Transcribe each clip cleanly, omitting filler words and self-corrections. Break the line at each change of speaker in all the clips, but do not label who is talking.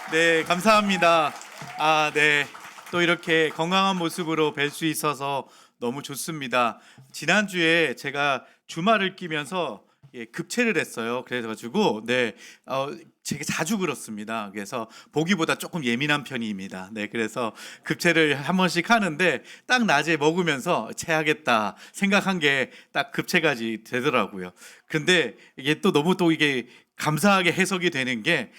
네, 감사합니다. 네. 또 이렇게 건강한 모습으로 뵐 수 있어서 너무 좋습니다. 지난주에 제가 주말을 끼면서 급체를 했어요. 그래 가지고 제가 자주 그렇습니다. 그래서 보기보다 조금 예민한 편입니다. 네, 그래서 급체를 한 번씩 하는데 딱 낮에 먹으면서 '체하겠다.' 생각한 게 딱 급체까지 되더라고요. 근데 이게 또 너무 또 이게 감사하게 해석이 되는 게,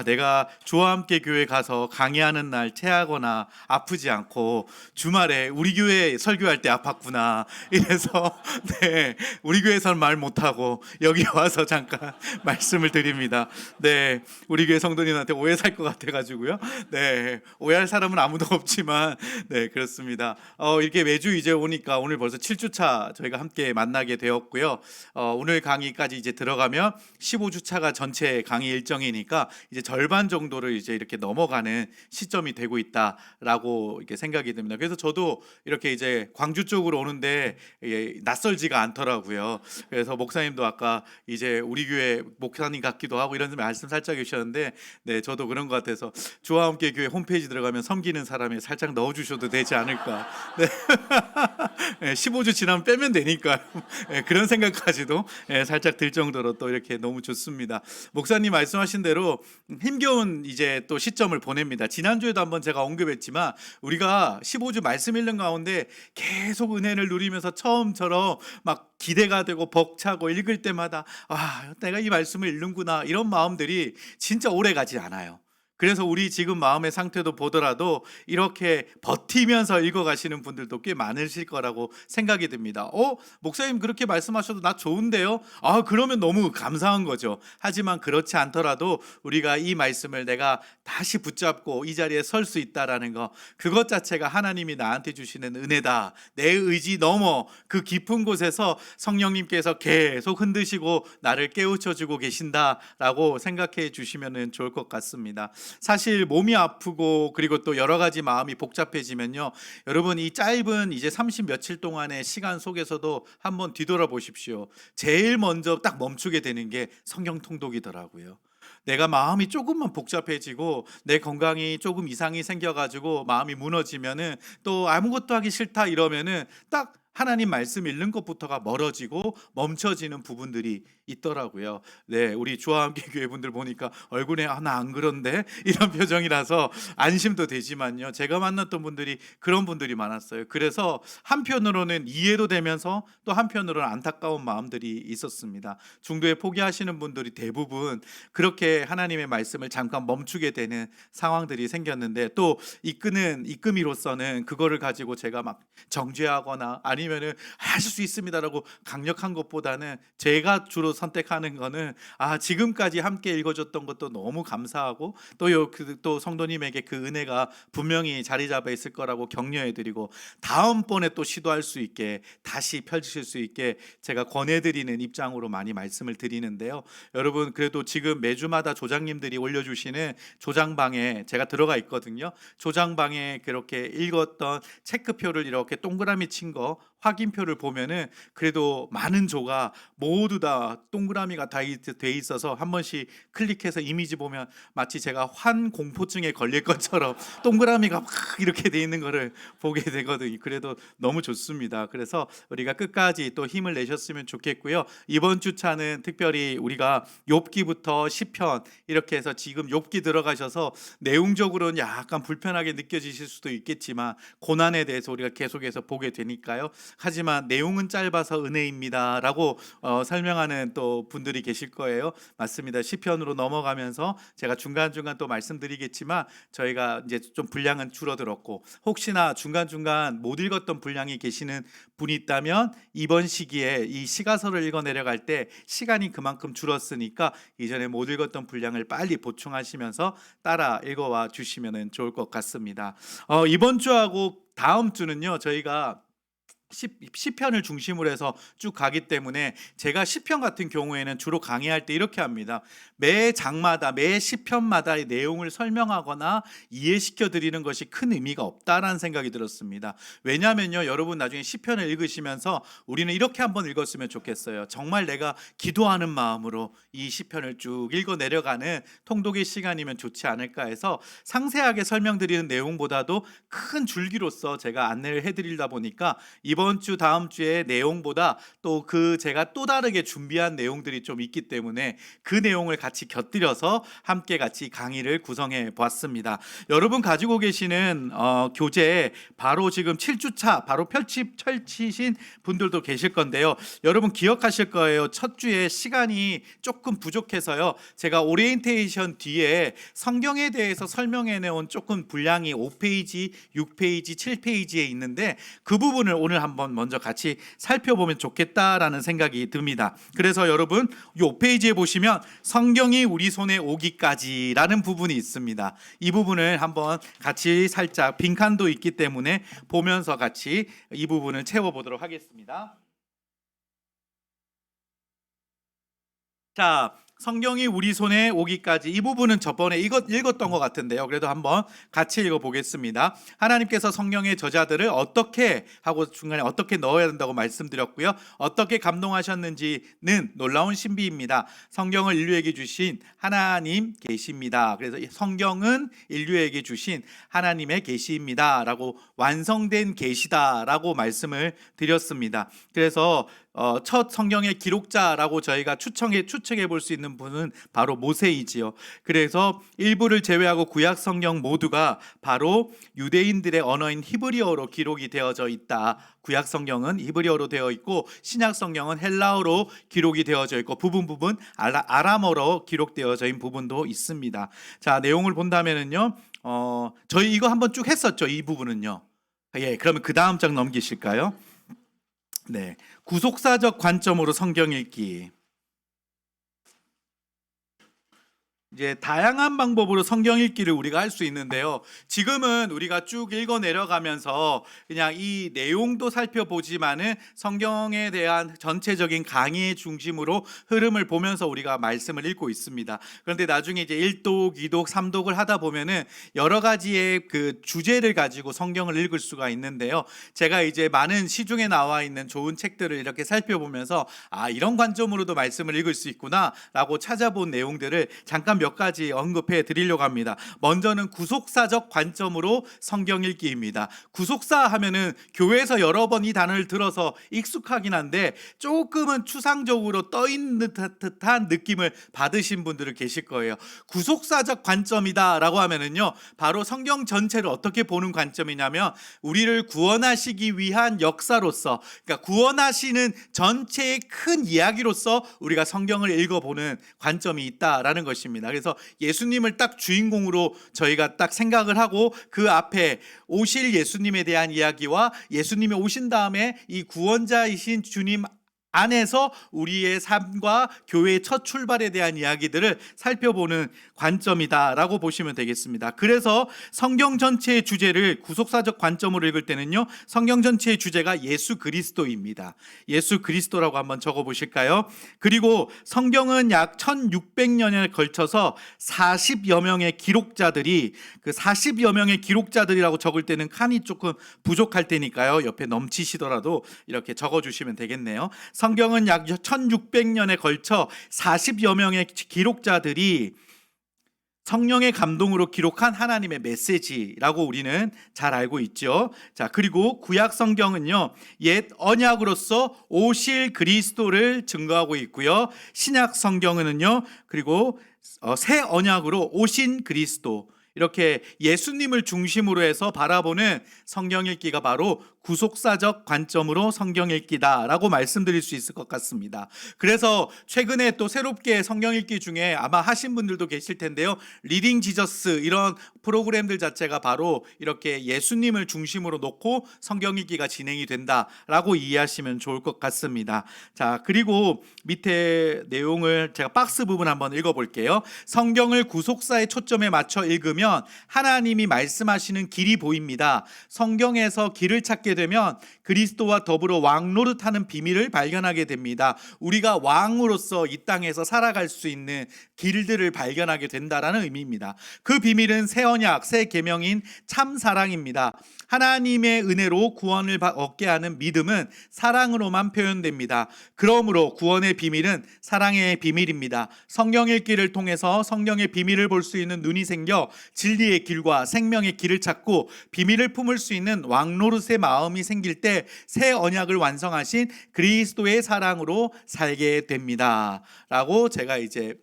내가 주와 함께 교회 가서 강의하는 날 체하거나 아프지 않고 주말에 우리 교회 설교할 때 아팠구나. 이래서 네, 우리 교회에서는 말 못하고 여기 와서 잠깐 말씀을 드립니다. 네, 우리 교회 성도님한테 오해 살 것 같아 가지고요. 네, 오해할 사람은 아무도 없지만 네, 그렇습니다. 이렇게 매주 이제 오니까 오늘 벌써 7주 차 저희가 함께 만나게 되었고요. 오늘 강의까지 이제 들어가면 15주 차가 전체 강의 일정이니까 이제 절반 정도를 이제 이렇게 넘어가는 시점이 되고 있다라고 이렇게 생각이 듭니다. 그래서 저도 이렇게 이제 광주 쪽으로 오는데 낯설지가 않더라고요. 그래서 목사님도 아까 이제 우리 교회 목사님 같기도 하고 이런 말씀 살짝 해주셨는데, 네, 저도 그런 것 같아서 주와 함께 교회 홈페이지 들어가면 섬기는 사람에 살짝 넣어주셔도 되지 않을까. 네. 네, 15주 지나면 빼면 되니까요. 네, 그런 생각까지도 살짝 들 정도로 또 이렇게 너무 좋습니다. 목사님 말씀하신 대로 힘겨운 이제 또 시점을 보냅니다. 지난주에도 한번 제가 언급했지만 우리가 15주 말씀 읽는 가운데 계속 은혜를 누리면서 처음처럼 막 기대가 되고 벅차고 읽을 때마다 내가 이 말씀을 읽는구나, 이런 마음들이 진짜 오래 가지 않아요. 그래서 우리 지금 마음의 상태도 보더라도 이렇게 버티면서 읽어가시는 분들도 꽤 많으실 거라고 생각이 듭니다. 목사님 그렇게 말씀하셔도 나 좋은데요? 그러면 너무 감사한 거죠. 하지만 그렇지 않더라도 우리가 이 말씀을 내가 다시 붙잡고 이 자리에 설 수 있다라는 거, 그것 자체가 하나님이 나한테 주시는 은혜다. 내 의지 넘어 그 깊은 곳에서 성령님께서 계속 흔드시고 나를 깨우쳐주고 계신다라고 생각해 주시면 좋을 것 같습니다. 사실 몸이 아프고 그리고 또 여러 가지 마음이 복잡해지면요, 여러분 이 짧은 이제 30 며칠 동안의 시간 속에서도 한번 뒤돌아 보십시오. 제일 먼저 딱 멈추게 되는 게 성경 통독이더라고요. 내가 마음이 조금만 복잡해지고 내 건강이 조금 이상이 생겨가지고 마음이 무너지면은, 또 아무것도 하기 싫다 이러면은 딱 하나님 말씀 읽는 것부터가 멀어지고 멈춰지는 부분들이 있더라고요. 네, 우리 주와 함께 교회 분들 보니까 얼굴에 나 안 그런데 이런 표정이라서 안심도 되지만요. 제가 만났던 분들이 그런 분들이 많았어요. 그래서 한편으로는 이해도 되면서 또 한편으로는 안타까운 마음들이 있었습니다. 중도에 포기하시는 분들이 대부분 그렇게 하나님의 말씀을 잠깐 멈추게 되는 상황들이 생겼는데, 또 이끄는 이끄미로서는 그거를 가지고 제가 막 정죄하거나 아니면은 하실 수 있습니다라고 강력한 것보다는 제가 주로 선택하는 거는, 지금까지 함께 읽어줬던 것도 너무 감사하고 또 성도님에게 그 은혜가 분명히 자리 잡아 있을 거라고 격려해드리고, 다음번에 또 시도할 수 있게 다시 펼치실 수 있게 제가 권해드리는 입장으로 많이 말씀을 드리는데요. 여러분 그래도 지금 매주마다 조장님들이 올려주시는 조장방에 제가 들어가 있거든요. 조장방에 그렇게 읽었던 체크표를 이렇게 동그라미 친 거 확인표를 보면은 그래도 많은 조가 모두 다 동그라미가 다 돼 있어서 한 번씩 클릭해서 이미지 보면 마치 제가 환공포증에 걸릴 것처럼 동그라미가 막 이렇게 돼 있는 거를 보게 되거든요. 그래도 너무 좋습니다. 그래서 우리가 끝까지 또 힘을 내셨으면 좋겠고요. 이번 주차는 특별히 우리가 욥기부터 시편 이렇게 해서 지금 욥기 들어가셔서 내용적으로는 약간 불편하게 느껴지실 수도 있겠지만 고난에 대해서 우리가 계속해서 보게 되니까요. 하지만 내용은 짧아서 은혜입니다라고 설명하는 또 분들이 계실 거예요. 맞습니다. 시편으로 넘어가면서 제가 중간중간 또 말씀드리겠지만 저희가 이제 좀 분량은 줄어들었고, 혹시나 중간중간 못 읽었던 분량이 계시는 분이 있다면 이번 시기에 이 시가서를 읽어 내려갈 때 시간이 그만큼 줄었으니까 이전에 못 읽었던 분량을 빨리 보충하시면서 따라 읽어와 주시면 좋을 것 같습니다. 이번 주하고 다음 주는요, 저희가 시편을 중심으로 해서 쭉 가기 때문에 제가 시편 같은 경우에는 주로 강의할 때 이렇게 합니다. 매 장마다 매 시편마다의 내용을 설명하거나 이해시켜 드리는 것이 큰 의미가 없다라는 생각이 들었습니다. 왜냐하면요, 여러분 나중에 시편을 읽으시면서 우리는 이렇게 한번 읽었으면 좋겠어요. 정말 내가 기도하는 마음으로 이 시편을 쭉 읽어 내려가는 통독의 시간이면 좋지 않을까 해서 상세하게 설명드리는 내용보다도 큰 줄기로서 제가 안내를 해드리다 보니까 이번 주 다음 주의 내용보다 또 제가 또 다르게 준비한 내용들이 좀 있기 때문에 그 내용을 같이 곁들여서 함께 같이 강의를 구성해 보았습니다. 여러분 가지고 계시는 교재 바로 지금 7주차 바로 펼치신 분들도 계실 건데요. 여러분 기억하실 거예요. 첫 주에 시간이 조금 부족해서요. 제가 오리엔테이션 뒤에 성경에 대해서 설명해 내온 조금 분량이 5페이지, 6페이지, 7페이지에 있는데 그 부분을 오늘 한번 먼저 같이 살펴보면 좋겠다라는 생각이 듭니다. 그래서 여러분 이 5페이지에 보시면 성경이 우리 손에 오기까지라는 부분이 있습니다. 이 부분을 한번 같이 살짝 빈칸도 있기 때문에 보면서 같이 이 부분을 채워보도록 하겠습니다. 자, 성경이 우리 손에 오기까지 이 부분은 저번에 읽었던 것 같은데요. 그래도 한번 같이 읽어보겠습니다. 하나님께서 성경의 저자들을 어떻게 하고 중간에 어떻게 넣어야 된다고 말씀드렸고요. 어떻게 감동하셨는지는 놀라운 신비입니다. 성경을 인류에게 주신 하나님 계시입니다. 그래서 성경은 인류에게 주신 하나님의 계시입니다 라고 완성된 계시다라고 말씀을 드렸습니다. 그래서 첫 성경의 기록자라고 저희가 추측해 볼 수 있는 분은 바로 모세이지요. 그래서 일부를 제외하고 구약 성경 모두가 바로 유대인들의 언어인 히브리어로 기록이 되어져 있다. 구약 성경은 히브리어로 되어 있고 신약 성경은 헬라어로 기록이 되어져 있고 부분 아람어로 기록되어져 있는 부분도 있습니다. 자, 내용을 본다면은요. 저희 이거 한번 쭉 했었죠. 이 부분은요. 예, 그러면 그 다음 장 넘기실까요? 네, 구속사적 관점으로 성경 읽기. 이제 다양한 방법으로 성경 읽기를 우리가 할 수 있는데요. 지금은 우리가 쭉 읽어 내려가면서 그냥 이 내용도 살펴보지만은 성경에 대한 전체적인 강의의 중심으로 흐름을 보면서 우리가 말씀을 읽고 있습니다. 그런데 나중에 이제 1독, 2독, 3독을 하다 보면은 여러 가지의 그 주제를 가지고 성경을 읽을 수가 있는데요. 제가 이제 많은 시중에 나와 있는 좋은 책들을 이렇게 살펴보면서 이런 관점으로도 말씀을 읽을 수 있구나라고 찾아본 내용들을 잠깐 몇 가지 언급해 드리려고 합니다. 먼저는 구속사적 관점으로 성경 읽기입니다. 구속사 하면은 교회에서 여러 번 이 단어를 들어서 익숙하긴 한데 조금은 추상적으로 떠 있는 듯한 느낌을 받으신 분들을 계실 거예요. 구속사적 관점이다라고 하면은요, 바로 성경 전체를 어떻게 보는 관점이냐면 우리를 구원하시기 위한 역사로서, 그러니까 구원하시는 전체의 큰 이야기로서 우리가 성경을 읽어보는 관점이 있다라는 것입니다. 그래서 예수님을 딱 주인공으로 저희가 딱 생각을 하고 그 앞에 오실 예수님에 대한 이야기와 예수님이 오신 다음에 이 구원자이신 주님 안에서 우리의 삶과 교회의 첫 출발에 대한 이야기들을 살펴보는 관점이다라고 보시면 되겠습니다. 그래서 성경 전체의 주제를 구속사적 관점으로 읽을 때는요, 성경 전체의 주제가 예수 그리스도입니다. 예수 그리스도라고 한번 적어 보실까요? 그리고 성경은 약 1600년에 걸쳐서 40여 명의 기록자들이, 그 40여 명의 기록자들이라고 적을 때는 칸이 조금 부족할 테니까요, 옆에 넘치시더라도 이렇게 적어 주시면 되겠네요. 성경은 약 1600년에 걸쳐 40여 명의 기록자들이 성령의 감동으로 기록한 하나님의 메시지라고 우리는 잘 알고 있죠. 자, 그리고 구약 성경은요, 옛 언약으로서 오실 그리스도를 증거하고 있고요. 신약 성경은요, 그리고 새 언약으로 오신 그리스도, 이렇게 예수님을 중심으로 해서 바라보는 성경 읽기가 바로 구속사적 관점으로 성경 읽기다라고 말씀드릴 수 있을 것 같습니다. 그래서 최근에 또 새롭게 성경 읽기 중에 아마 하신 분들도 계실 텐데요, 리딩 지저스, 이런 프로그램들 자체가 바로 이렇게 예수님을 중심으로 놓고 성경 읽기가 진행이 된다라고 이해하시면 좋을 것 같습니다. 자, 그리고 밑에 내용을 제가 박스 부분 한번 읽어볼게요. 성경을 구속사의 초점에 맞춰 읽으면 보면 하나님이 말씀하시는 길이 보입니다. 성경에서 길을 찾게 되면 그리스도와 더불어 왕 노릇하는 비밀을 발견하게 됩니다. 우리가 왕으로서 이 땅에서 살아갈 수 있는 길들을 발견하게 된다라는 의미입니다. 그 비밀은 새 언약, 새 계명인 참 사랑입니다. 하나님의 은혜로 구원을 얻게 하는 믿음은 사랑으로만 표현됩니다. 그러므로 구원의 비밀은 사랑의 비밀입니다. 성경 읽기를 통해서 성경의 비밀을 볼 수 있는 눈이 생겨 진리의 길과 생명의 길을 찾고 비밀을 품을 수 있는 왕노릇의 마음이 생길 때 새 언약을 완성하신 그리스도의 사랑으로 살게 됩니다. 라고 제가 이제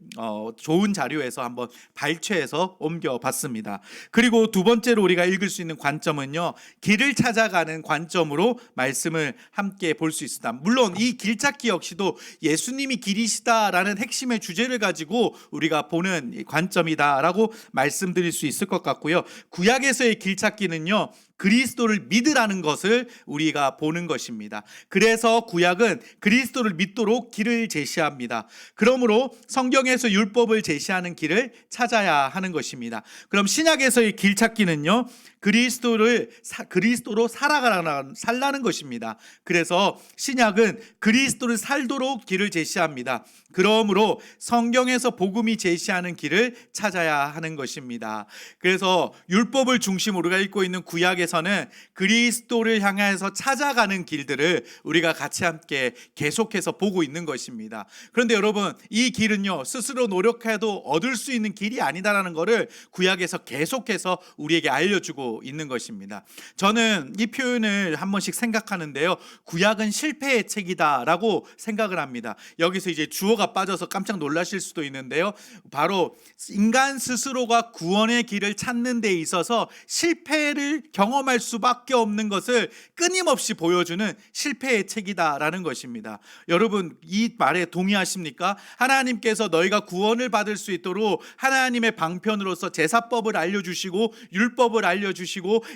좋은 자료에서 한번 발췌해서 옮겨봤습니다. 그리고 두 번째로 우리가 읽을 수 있는 관점은요, 길을 찾아가는 관점으로 말씀을 함께 볼 수 있습니다. 물론 이 길찾기 역시도 예수님이 길이시다라는 핵심의 주제를 가지고 우리가 보는 관점이다라고 말씀드릴 수 있을 것 같고요. 구약에서의 길찾기는요, 그리스도를 믿으라는 것을 우리가 보는 것입니다. 그래서 구약은 그리스도를 믿도록 길을 제시합니다. 그러므로 성경에서 율법을 제시하는 길을 찾아야 하는 것입니다. 그럼 신약에서의 길찾기는요, 그리스도로 살라는 것입니다. 그래서 신약은 그리스도를 살도록 길을 제시합니다. 그러므로 성경에서 복음이 제시하는 길을 찾아야 하는 것입니다. 그래서 율법을 중심으로 우리가 읽고 있는 구약에서는 그리스도를 향해서 찾아가는 길들을 우리가 같이 함께 계속해서 보고 있는 것입니다. 그런데 여러분, 이 길은요, 스스로 노력해도 얻을 수 있는 길이 아니다라는 것을 구약에서 계속해서 우리에게 알려주고 있는 것입니다. 저는 이 표현을 한 번씩 생각하는데요, 구약은 실패의 책이다라고 생각을 합니다. 여기서 이제 주어가 빠져서 깜짝 놀라실 수도 있는데요, 바로 인간 스스로가 구원의 길을 찾는 데 있어서 실패를 경험할 수밖에 없는 것을 끊임없이 보여주는 실패의 책이다라는 것입니다. 여러분, 이 말에 동의하십니까? 하나님께서 너희가 구원을 받을 수 있도록 하나님의 방편으로서 제사법을 알려주시고 율법을 알려주시고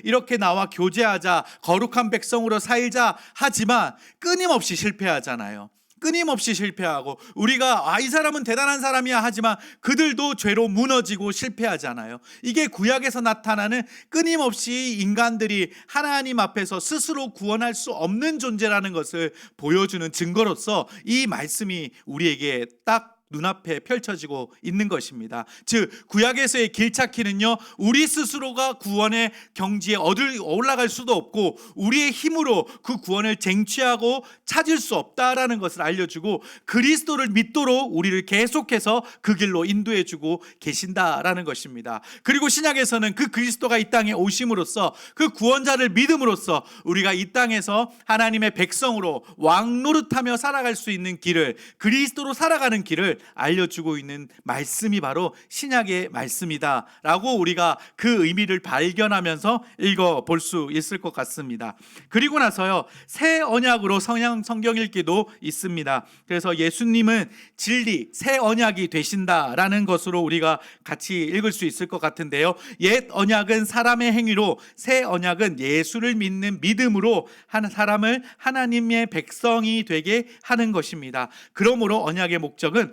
이렇게 나와 교제하자, 거룩한 백성으로 살자 하지만 끊임없이 실패하잖아요. 끊임없이 실패하고 우리가 이 사람은 대단한 사람이야 하지만 그들도 죄로 무너지고 실패하잖아요. 이게 구약에서 나타나는 끊임없이 인간들이 하나님 앞에서 스스로 구원할 수 없는 존재라는 것을 보여주는 증거로서 이 말씀이 우리에게 딱 눈앞에 펼쳐지고 있는 것입니다. 즉 구약에서의 길찾기는요, 우리 스스로가 구원의 경지에 올라갈 수도 없고 우리의 힘으로 그 구원을 쟁취하고 찾을 수 없다라는 것을 알려주고 그리스도를 믿도록 우리를 계속해서 그 길로 인도해주고 계신다라는 것입니다. 그리고 신약에서는 그 그리스도가 이 땅에 오심으로써 그 구원자를 믿음으로써 우리가 이 땅에서 하나님의 백성으로 왕노릇하며 살아갈 수 있는 길을, 그리스도로 살아가는 길을 알려주고 있는 말씀이 바로 신약의 말씀이다 라고 우리가 그 의미를 발견하면서 읽어볼 수 있을 것 같습니다. 그리고 나서요, 새 언약으로 성경 읽기도 있습니다. 그래서 예수님은 진리, 새 언약이 되신다라는 것으로 우리가 같이 읽을 수 있을 것 같은데요, 옛 언약은 사람의 행위로, 새 언약은 예수를 믿는 믿음으로 한 사람을 하나님의 백성이 되게 하는 것입니다. 그러므로 언약의 목적은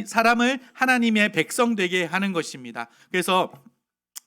사람을 하나님의 백성 되게 하는 것입니다. 그래서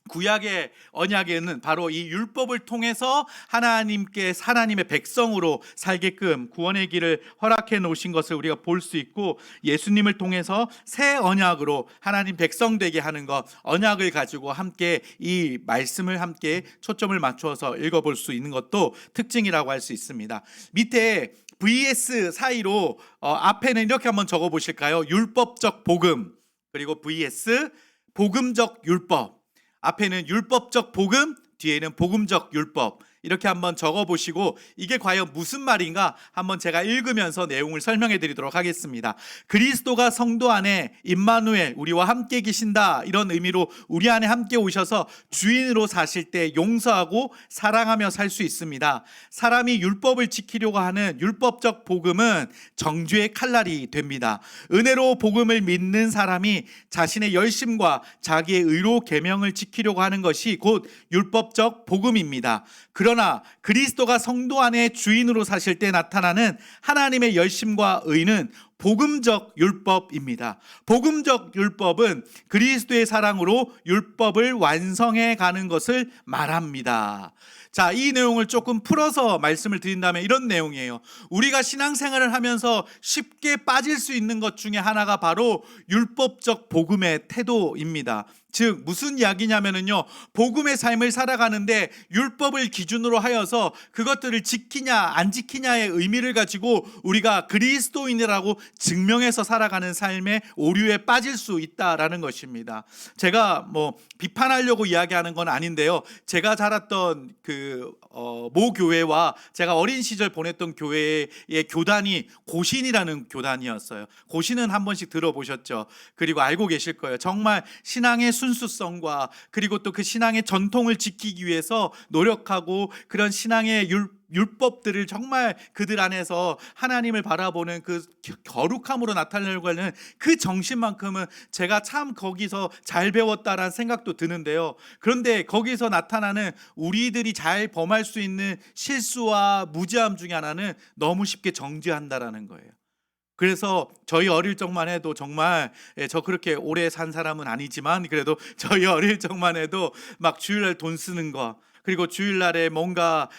구약의 언약에는 바로 이 율법을 통해서 하나님의 백성으로 살게끔 구원의 길을 허락해 놓으신 것을 우리가 볼 수 있고, 예수님을 통해서 새 언약으로 하나님 백성 되게 하는 것, 언약을 가지고 함께 이 말씀을 함께 초점을 맞추어서 읽어볼 수 있는 것도 특징이라고 할 수 있습니다. 밑에 vs 사이로 앞에는 이렇게 한번 적어 보실까요? 율법적 복음, 그리고 vs 복음적 율법. 앞에는 율법적 복음, 뒤에는 복음적 율법. 이렇게 한번 적어보시고 이게 과연 무슨 말인가 한번 제가 읽으면서 내용을 설명해 드리도록 하겠습니다. 그리스도가 성도 안에 임마누엘, 우리와 함께 계신다, 이런 의미로 우리 안에 함께 오셔서 주인으로 사실 때 용서하고 사랑하며 살 수 있습니다. 사람이 율법을 지키려고 하는 율법적 복음은 정죄의 칼날이 됩니다. 은혜로 복음을 믿는 사람이 자신의 열심과 자기의 의로 계명을 지키려고 하는 것이 곧 율법적 복음입니다. 그러나 그리스도가 성도 안에 주인으로 사실 때 나타나는 하나님의 열심과 의는 복음적 율법입니다. 복음적 율법은 그리스도의 사랑으로 율법을 완성해 가는 것을 말합니다. 자, 이 내용을 조금 풀어서 말씀을 드린다면 이런 내용이에요. 우리가 신앙생활을 하면서 쉽게 빠질 수 있는 것 중에 하나가 바로 율법적 복음의 태도입니다. 즉 무슨 이야기냐면요, 복음의 삶을 살아가는데 율법을 기준으로 하여서 그것들을 지키냐 안 지키냐의 의미를 가지고 우리가 그리스도인이라고 증명해서 살아가는 삶의 오류에 빠질 수 있다라는 것입니다. 제가 비판하려고 이야기하는 건 아닌데요, 제가 자랐던 모 교회와 제가 어린 시절 보냈던 교회의 교단이 고신이라는 교단이었어요. 고신은 한 번씩 들어보셨죠? 그리고 알고 계실 거예요. 정말 신앙의 순수성과 그리고 또 그 신앙의 전통을 지키기 위해서 노력하고 그런 신앙의 율법들을 정말 그들 안에서 하나님을 바라보는 그 거룩함으로 나타내려고 하는 그 정신만큼은 제가 참 거기서 잘 배웠다라는 생각도 드는데요. 그런데 거기서 나타나는 우리들이 잘 범할 수 있는 실수와 무지함 중에 하나는 너무 쉽게 정죄한다라는 거예요. 그래서 저희 어릴 적만 해도 정말, 저 그렇게 오래 산 사람은 아니지만 그래도 저희 어릴 적만 해도 막 주일날 돈 쓰는 거, 그리고 주일날에 뭔가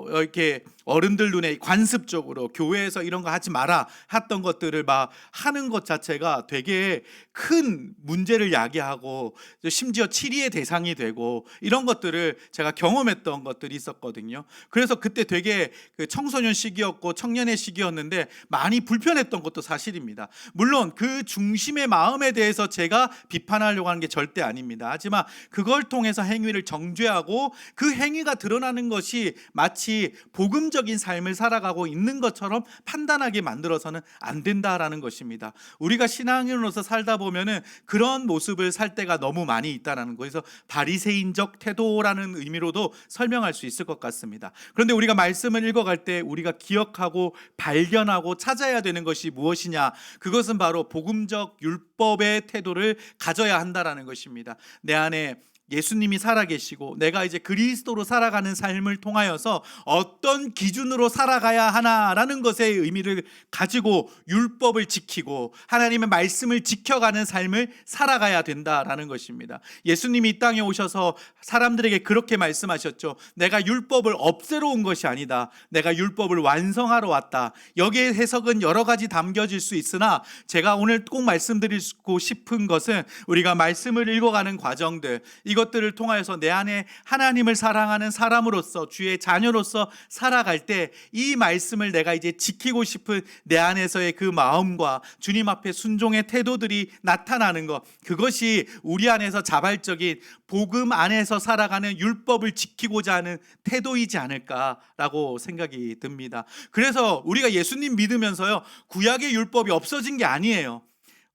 이렇게 어른들 눈에 관습적으로 교회에서 이런 거 하지 마라 했던 것들을 막 하는 것 자체가 되게 큰 문제를 야기하고 심지어 치리의 대상이 되고 이런 것들을 제가 경험했던 것들이 있었거든요. 그래서 그때 되게 청소년 시기였고 청년의 시기였는데 많이 불편했던 것도 사실입니다. 물론 그 중심의 마음에 대해서 제가 비판하려고 하는 게 절대 아닙니다. 하지만 그걸 통해서 행위를 정죄하고 그 행위가 드러나는 것이 마치 복음적인 삶을 살아가고 있는 것처럼 판단하게 만들어서는 안 된다라는 것입니다. 우리가 신앙인으로서 살다 보면은 그런 모습을 살 때가 너무 많이 있다라는 거에서 바리새인적 태도라는 의미로도 설명할 수 있을 것 같습니다. 그런데 우리가 말씀을 읽어갈 때 우리가 기억하고 발견하고 찾아야 되는 것이 무엇이냐? 그것은 바로 복음적 율법의 태도를 가져야 한다라는 것입니다. 내 안에 예수님이 살아계시고 내가 이제 그리스도로 살아가는 삶을 통하여서 어떤 기준으로 살아가야 하나라는 것의 의미를 가지고 율법을 지키고 하나님의 말씀을 지켜가는 삶을 살아가야 된다라는 것입니다. 예수님이 이 땅에 오셔서 사람들에게 그렇게 말씀하셨죠. 내가 율법을 없애러 온 것이 아니다. 내가 율법을 완성하러 왔다. 여기에 해석은 여러 가지 담겨질 수 있으나 제가 오늘 꼭 말씀드리고 싶은 것은 우리가 말씀을 읽어가는 과정들, 이것들을 통하여서 내 안에 하나님을 사랑하는 사람으로서 주의 자녀로서 살아갈 때 이 말씀을 내가 이제 지키고 싶은 내 안에서의 그 마음과 주님 앞에 순종의 태도들이 나타나는 것, 그것이 우리 안에서 자발적인 복음 안에서 살아가는 율법을 지키고자 하는 태도이지 않을까라고 생각이 듭니다. 그래서 우리가 예수님 믿으면서요, 구약의 율법이 없어진 게 아니에요.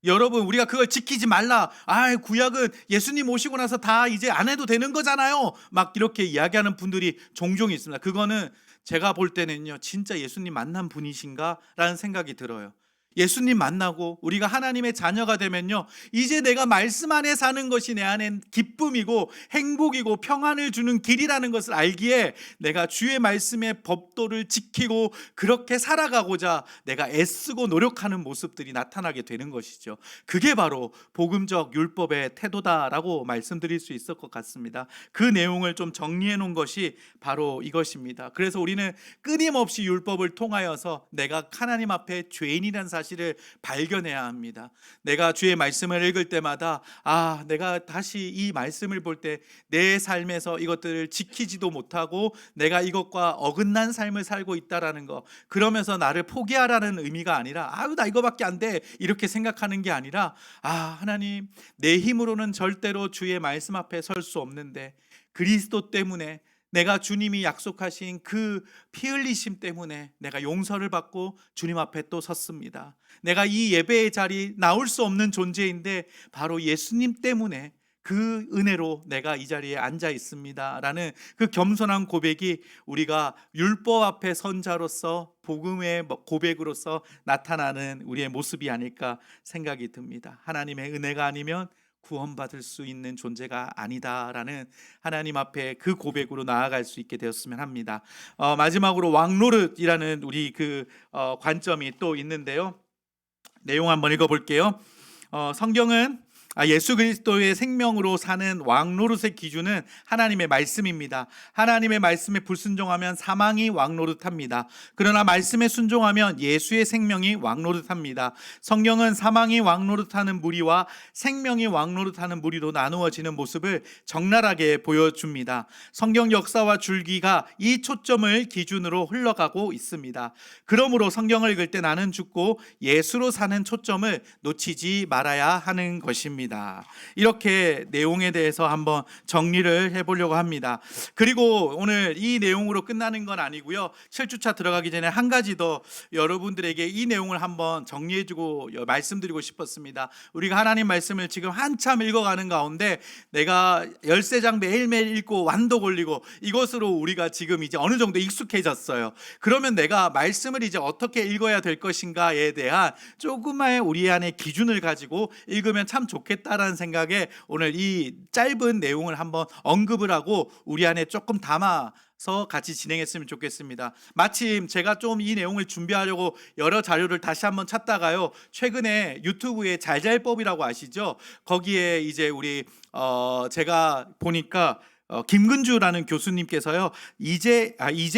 여러분, 우리가 그걸 지키지 말라, 구약은 예수님 오시고 나서 다 이제 안 해도 되는 거잖아요, 막 이렇게 이야기하는 분들이 종종 있습니다. 그거는 제가 볼 때는요, 진짜 예수님 만난 분이신가 라는 생각이 들어요. 예수님 만나고 우리가 하나님의 자녀가 되면요, 이제 내가 말씀 안에 사는 것이 내 안엔 기쁨이고 행복이고 평안을 주는 길이라는 것을 알기에 내가 주의 말씀의 법도를 지키고 그렇게 살아가고자 내가 애쓰고 노력하는 모습들이 나타나게 되는 것이죠. 그게 바로 복음적 율법의 태도다라고 말씀드릴 수 있을 것 같습니다. 그 내용을 좀 정리해 놓은 것이 바로 이것입니다. 그래서 우리는 끊임없이 율법을 통하여서 내가 하나님 앞에 죄인이라는 사실을 발견해야 합니다. 내가 주의 말씀을 읽을 때마다 내가 다시 이 말씀을 볼 때 내 삶에서 이것들을 지키지도 못하고 내가 이것과 어긋난 삶을 살고 있다라는 거, 그러면서 나를 포기하라는 의미가 아니라 나 이거밖에 안 돼 이렇게 생각하는 게 아니라 하나님, 내 힘으로는 절대로 주의 말씀 앞에 설 수 없는데 그리스도 때문에, 내가 주님이 약속하신 그 피 흘리심 때문에 내가 용서를 받고 주님 앞에 또 섰습니다. 내가 이 예배의 자리 나올 수 없는 존재인데 바로 예수님 때문에 그 은혜로 내가 이 자리에 앉아 있습니다 라는 그 겸손한 고백이 우리가 율법 앞에 선 자로서 복음의 고백으로서 나타나는 우리의 모습이 아닐까 생각이 듭니다. 하나님의 은혜가 아니면 구원받을 수 있는 존재가 아니다라는 하나님 앞에 그 고백으로 나아갈 수 있게 되었으면 합니다. 마지막으로 왕노릇이라는 우리 관점이 또 있는데요. 내용 한번 읽어볼게요. 성경은 예수 그리스도의 생명으로 사는 왕노릇의 기준은 하나님의 말씀입니다. 하나님의 말씀에 불순종하면 사망이 왕노릇합니다. 그러나 말씀에 순종하면 예수의 생명이 왕노릇합니다. 성경은 사망이 왕노릇하는 무리와 생명이 왕노릇하는 무리로 나누어지는 모습을 적나라하게 보여줍니다. 성경 역사와 줄기가 이 초점을 기준으로 흘러가고 있습니다. 그러므로 성경을 읽을 때 나는 죽고 예수로 사는 초점을 놓치지 말아야 하는 것입니다. 이렇게 내용에 대해서 한번 정리를 해보려고 합니다. 그리고 오늘 이 내용으로 끝나는 건 아니고요. 7주차 들어가기 전에 한 가지 더 여러분들에게 이 내용을 한번 정리해주고 말씀드리고 싶었습니다. 우리가 하나님 말씀을 지금 한참 읽어가는 가운데 내가 13장 매일매일 읽고 완도 걸리고 이것으로 우리가 지금 이제 어느 정도 익숙해졌어요. 그러면 내가 말씀을 이제 어떻게 읽어야 될 것인가에 대한 조금의 우리 안에 기준을 가지고 읽으면 참 좋겠다라는 생각에 오늘 이 짧은 내용을 한번 언급을 하고 우리 안에 조금 담아서 같이 진행했으면 좋겠습니다. 마침 제가 좀 이 내용을 준비하려고 여러 자료를 다시 한번 찾다가요, 최근에 유튜브에 잘잘법이라고 아시죠? 거기에 이제 우리 제가 보니까 김근주라는 교수님께서요, 이제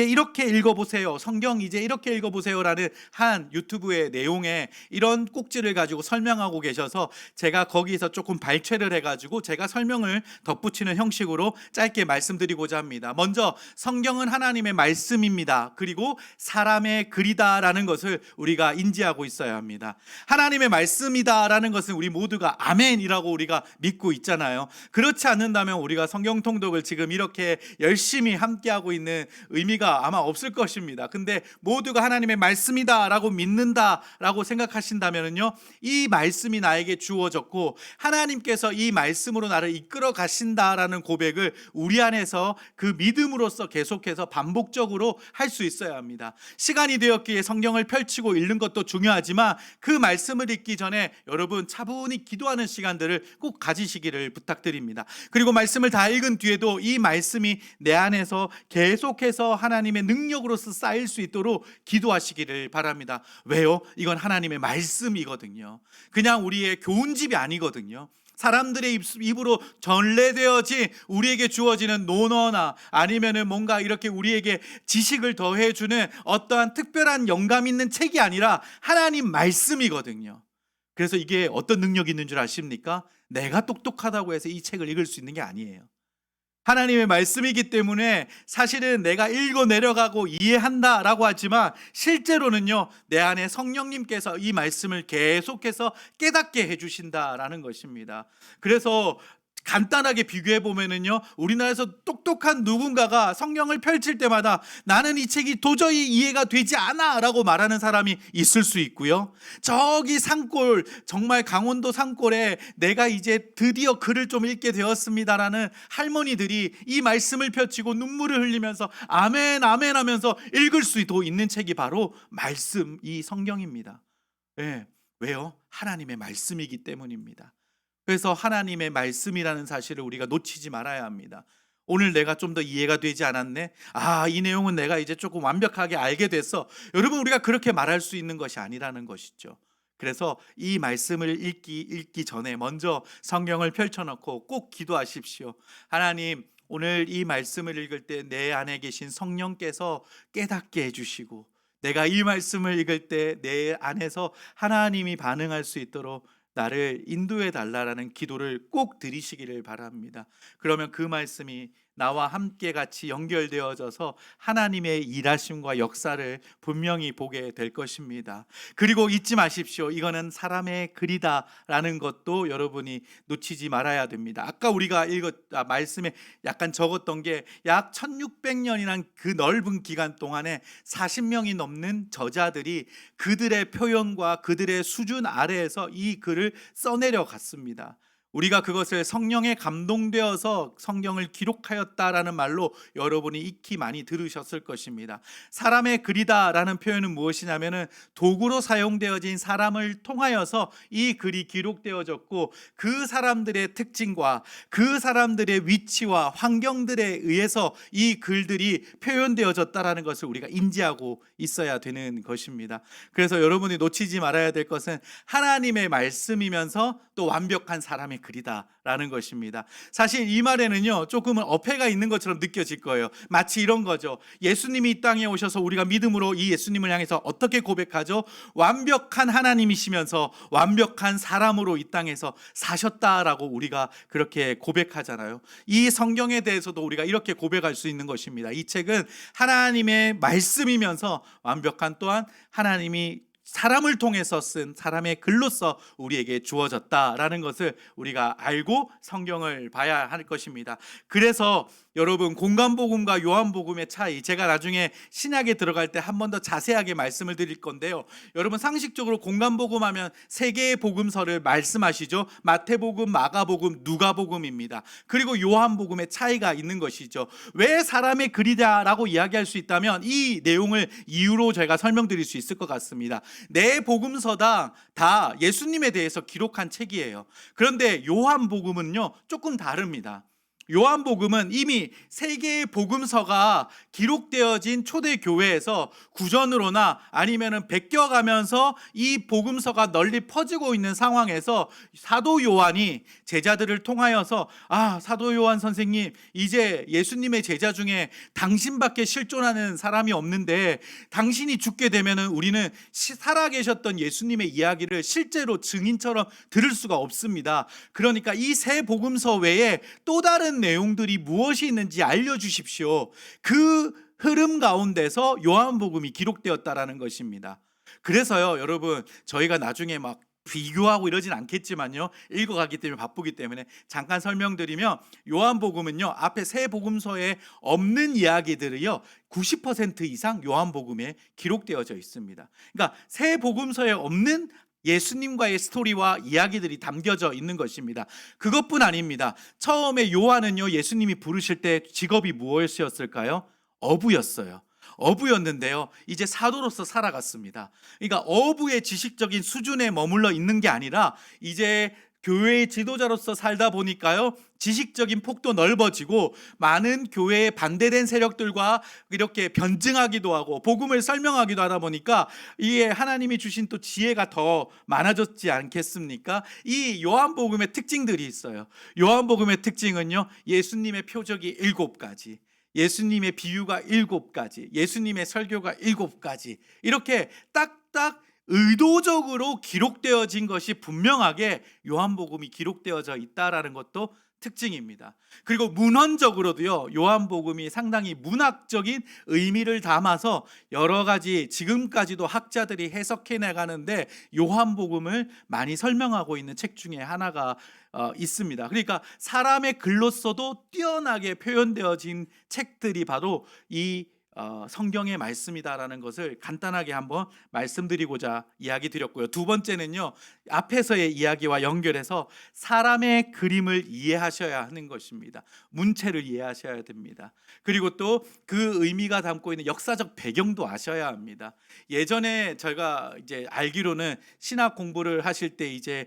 이렇게 읽어보세요, 성경 이제 이렇게 읽어보세요라는 한 유튜브의 내용에 이런 꼭지를 가지고 설명하고 계셔서 제가 거기서 조금 발췌를 해가지고 제가 설명을 덧붙이는 형식으로 짧게 말씀드리고자 합니다. 먼저 성경은 하나님의 말씀입니다. 그리고 사람의 글이다라는 것을 우리가 인지하고 있어야 합니다. 하나님의 말씀이다라는 것은 우리 모두가 아멘이라고 우리가 믿고 있잖아요. 그렇지 않는다면 우리가 성경 통독을 지금 이렇게 열심히 함께하고 있는 의미가 아마 없을 것입니다. 근데 모두가 하나님의 말씀이다라고 믿는다라고 생각하신다면요, 이 말씀이 나에게 주어졌고 하나님께서 이 말씀으로 나를 이끌어 가신다라는 고백을 우리 안에서 그 믿음으로써 계속해서 반복적으로 할 수 있어야 합니다. 시간이 되었기에 성경을 펼치고 읽는 것도 중요하지만 그 말씀을 읽기 전에 여러분 차분히 기도하는 시간들을 꼭 가지시기를 부탁드립니다. 그리고 말씀을 다 읽은 뒤에도 이 말씀이 내 안에서 계속해서 하나님의 능력으로서 쌓일 수 있도록 기도하시기를 바랍니다. 왜요? 이건 하나님의 말씀이거든요. 그냥 우리의 교훈집이 아니거든요. 사람들의 입으로 전래되어진 우리에게 주어지는 논어나 아니면은 뭔가 이렇게 우리에게 지식을 더해주는 어떠한 특별한 영감 있는 책이 아니라 하나님 말씀이거든요. 그래서 이게 어떤 능력이 있는 줄 아십니까? 내가 똑똑하다고 해서 이 책을 읽을 수 있는 게 아니에요. 하나님의 말씀이기 때문에 사실은 내가 읽어 내려가고 이해한다라고 하지만 실제로는요, 내 안에 성령님께서 이 말씀을 계속해서 깨닫게 해주신다라는 것입니다. 그래서 간단하게 비교해 보면은요, 우리나라에서 똑똑한 누군가가 성경을 펼칠 때마다 나는 이 책이 도저히 이해가 되지 않아 라고 말하는 사람이 있을 수 있고요, 저기 산골, 정말 강원도 산골에 내가 이제 드디어 글을 좀 읽게 되었습니다라는 할머니들이 이 말씀을 펼치고 눈물을 흘리면서 아멘 아멘 하면서 읽을 수도 있는 책이 바로 말씀, 이 성경입니다. 네. 왜요? 하나님의 말씀이기 때문입니다. 그래서 하나님의 말씀이라는 사실을 우리가 놓치지 말아야 합니다. 오늘 내가 좀 더 이해가 되지 않았네? 이 내용은 내가 이제 조금 완벽하게 알게 됐어. 여러분, 우리가 그렇게 말할 수 있는 것이 아니라는 것이죠. 그래서 이 말씀을 읽기 전에 먼저 성경을 펼쳐놓고 꼭 기도하십시오. 하나님, 오늘 이 말씀을 읽을 때 내 안에 계신 성령께서 깨닫게 해주시고 내가 이 말씀을 읽을 때 내 안에서 하나님이 반응할 수 있도록 나를 인도해 달라라는 기도를 꼭 드리시기를 바랍니다. 그러면 그 말씀이 나와 함께 같이 연결되어져서 하나님의 일하심과 역사를 분명히 보게 될 것입니다. 그리고 잊지 마십시오. 이거는 사람의 글이다라는 것도 여러분이 놓치지 말아야 됩니다. 아까 우리가 말씀에 약간 적었던 게 약 1600년이란 그 넓은 기간 동안에 40명이 넘는 저자들이 그들의 표현과 그들의 수준 아래에서 이 글을 써내려 갔습니다. 우리가 그것을 성령에 감동되어서 성경을 기록하였다라는 말로 여러분이 익히 많이 들으셨을 것입니다. 사람의 글이다라는 표현은 무엇이냐면은 도구로 사용되어진 사람을 통하여서 이 글이 기록되어졌고 그 사람들의 특징과 그 사람들의 위치와 환경들에 의해서 이 글들이 표현되어졌다라는 것을 우리가 인지하고 있어야 되는 것입니다. 그래서 여러분이 놓치지 말아야 될 것은 하나님의 말씀이면서 또 완벽한 사람의 글이다라는 것입니다. 사실 이 말에는요 조금은 어폐가 있는 것처럼 느껴질 거예요. 마치 이런 거죠. 예수님이 이 땅에 오셔서 우리가 믿음으로 이 예수님을 향해서 어떻게 고백하죠? 완벽한 하나님이시면서 완벽한 사람으로 이 땅에서 사셨다라고 우리가 그렇게 고백하잖아요. 이 성경에 대해서도 우리가 이렇게 고백할 수 있는 것입니다. 이 책은 하나님의 말씀이면서 완벽한 또한 하나님이 사람을 통해서 쓴 사람의 글로서 우리에게 주어졌다라는 것을 우리가 알고 성경을 봐야 할 것입니다. 그래서 여러분 공관복음과 요한복음의 차이, 제가 나중에 신약에 들어갈 때 한 번 더 자세하게 말씀을 드릴 건데요. 여러분 상식적으로 공관복음 하면 세 개의 복음서를 말씀하시죠. 마태복음, 마가복음, 누가복음입니다. 그리고 요한복음의 차이가 있는 것이죠. 왜 사람의 글이다라고 이야기할 수 있다면 이 내용을 이유로 제가 설명드릴 수 있을 것 같습니다. 네 복음서당 다 예수님에 대해서 기록한 책이에요. 그런데 요한복음은요 조금 다릅니다. 요한복음은 이미 세 개의 복음서가 기록되어진 초대교회에서 구전으로나 아니면은 베껴가면서 이 복음서가 널리 퍼지고 있는 상황에서 사도 요한이 제자들을 통하여서 사도 요한 선생님, 이제 예수님의 제자 중에 당신밖에 실존하는 사람이 없는데 당신이 죽게 되면은 우리는 살아계셨던 예수님의 이야기를 실제로 증인처럼 들을 수가 없습니다. 그러니까 이 세 복음서 외에 또 다른 내용들이 무엇이 있는지 알려주십시오. 그 흐름 가운데서 요한복음이 기록되었다라는 것입니다. 그래서요 여러분, 저희가 나중에 막 비교하고 이러진 않겠지만요, 읽어가기 때문에 바쁘기 때문에 잠깐 설명드리면, 요한복음은요 앞에 세 복음서에 없는 이야기들이요 90% 이상 요한복음에 기록되어져 있습니다. 그러니까 세 복음서에 없는 예수님과의 스토리와 이야기들이 담겨져 있는 것입니다. 그것뿐 아닙니다. 처음에 요한은요 예수님이 부르실 때 직업이 무엇이었을까요? 어부였어요. 어부였는데요 이제 사도로서 살아갔습니다. 그러니까 어부의 지식적인 수준에 머물러 있는 게 아니라 이제 교회의 지도자로서 살다 보니까요 지식적인 폭도 넓어지고 많은 교회에 반대된 세력들과 이렇게 변증하기도 하고 복음을 설명하기도 하다 보니까 이게 하나님이 주신 또 지혜가 더 많아졌지 않겠습니까? 이 요한복음의 특징들이 있어요. 요한복음의 특징은요 예수님의 표적이 7가지, 예수님의 비유가 7가지, 예수님의 설교가 7가지, 이렇게 딱딱 의도적으로 기록되어진 것이 분명하게 요한복음이 기록되어져 있다라는 것도 특징입니다. 그리고 문헌적으로도요 요한복음이 상당히 문학적인 의미를 담아서 여러 가지 지금까지도 학자들이 해석해 나가는데 요한복음을 많이 설명하고 있는 책 중에 하나가 있습니다. 그러니까 사람의 글로서도 뛰어나게 표현되어진 책들이 바로 이 성경의 말씀이다라는 것을 간단하게 한번 말씀드리고자 이야기 드렸고요. 두 번째는요 앞에서의 이야기와 연결해서 사람의 그림을 이해하셔야 하는 것입니다. 문체를 이해하셔야 됩니다. 그리고 또 그 의미가 담고 있는 역사적 배경도 아셔야 합니다. 예전에 제가 이제 알기로는 신학 공부를 하실 때 이제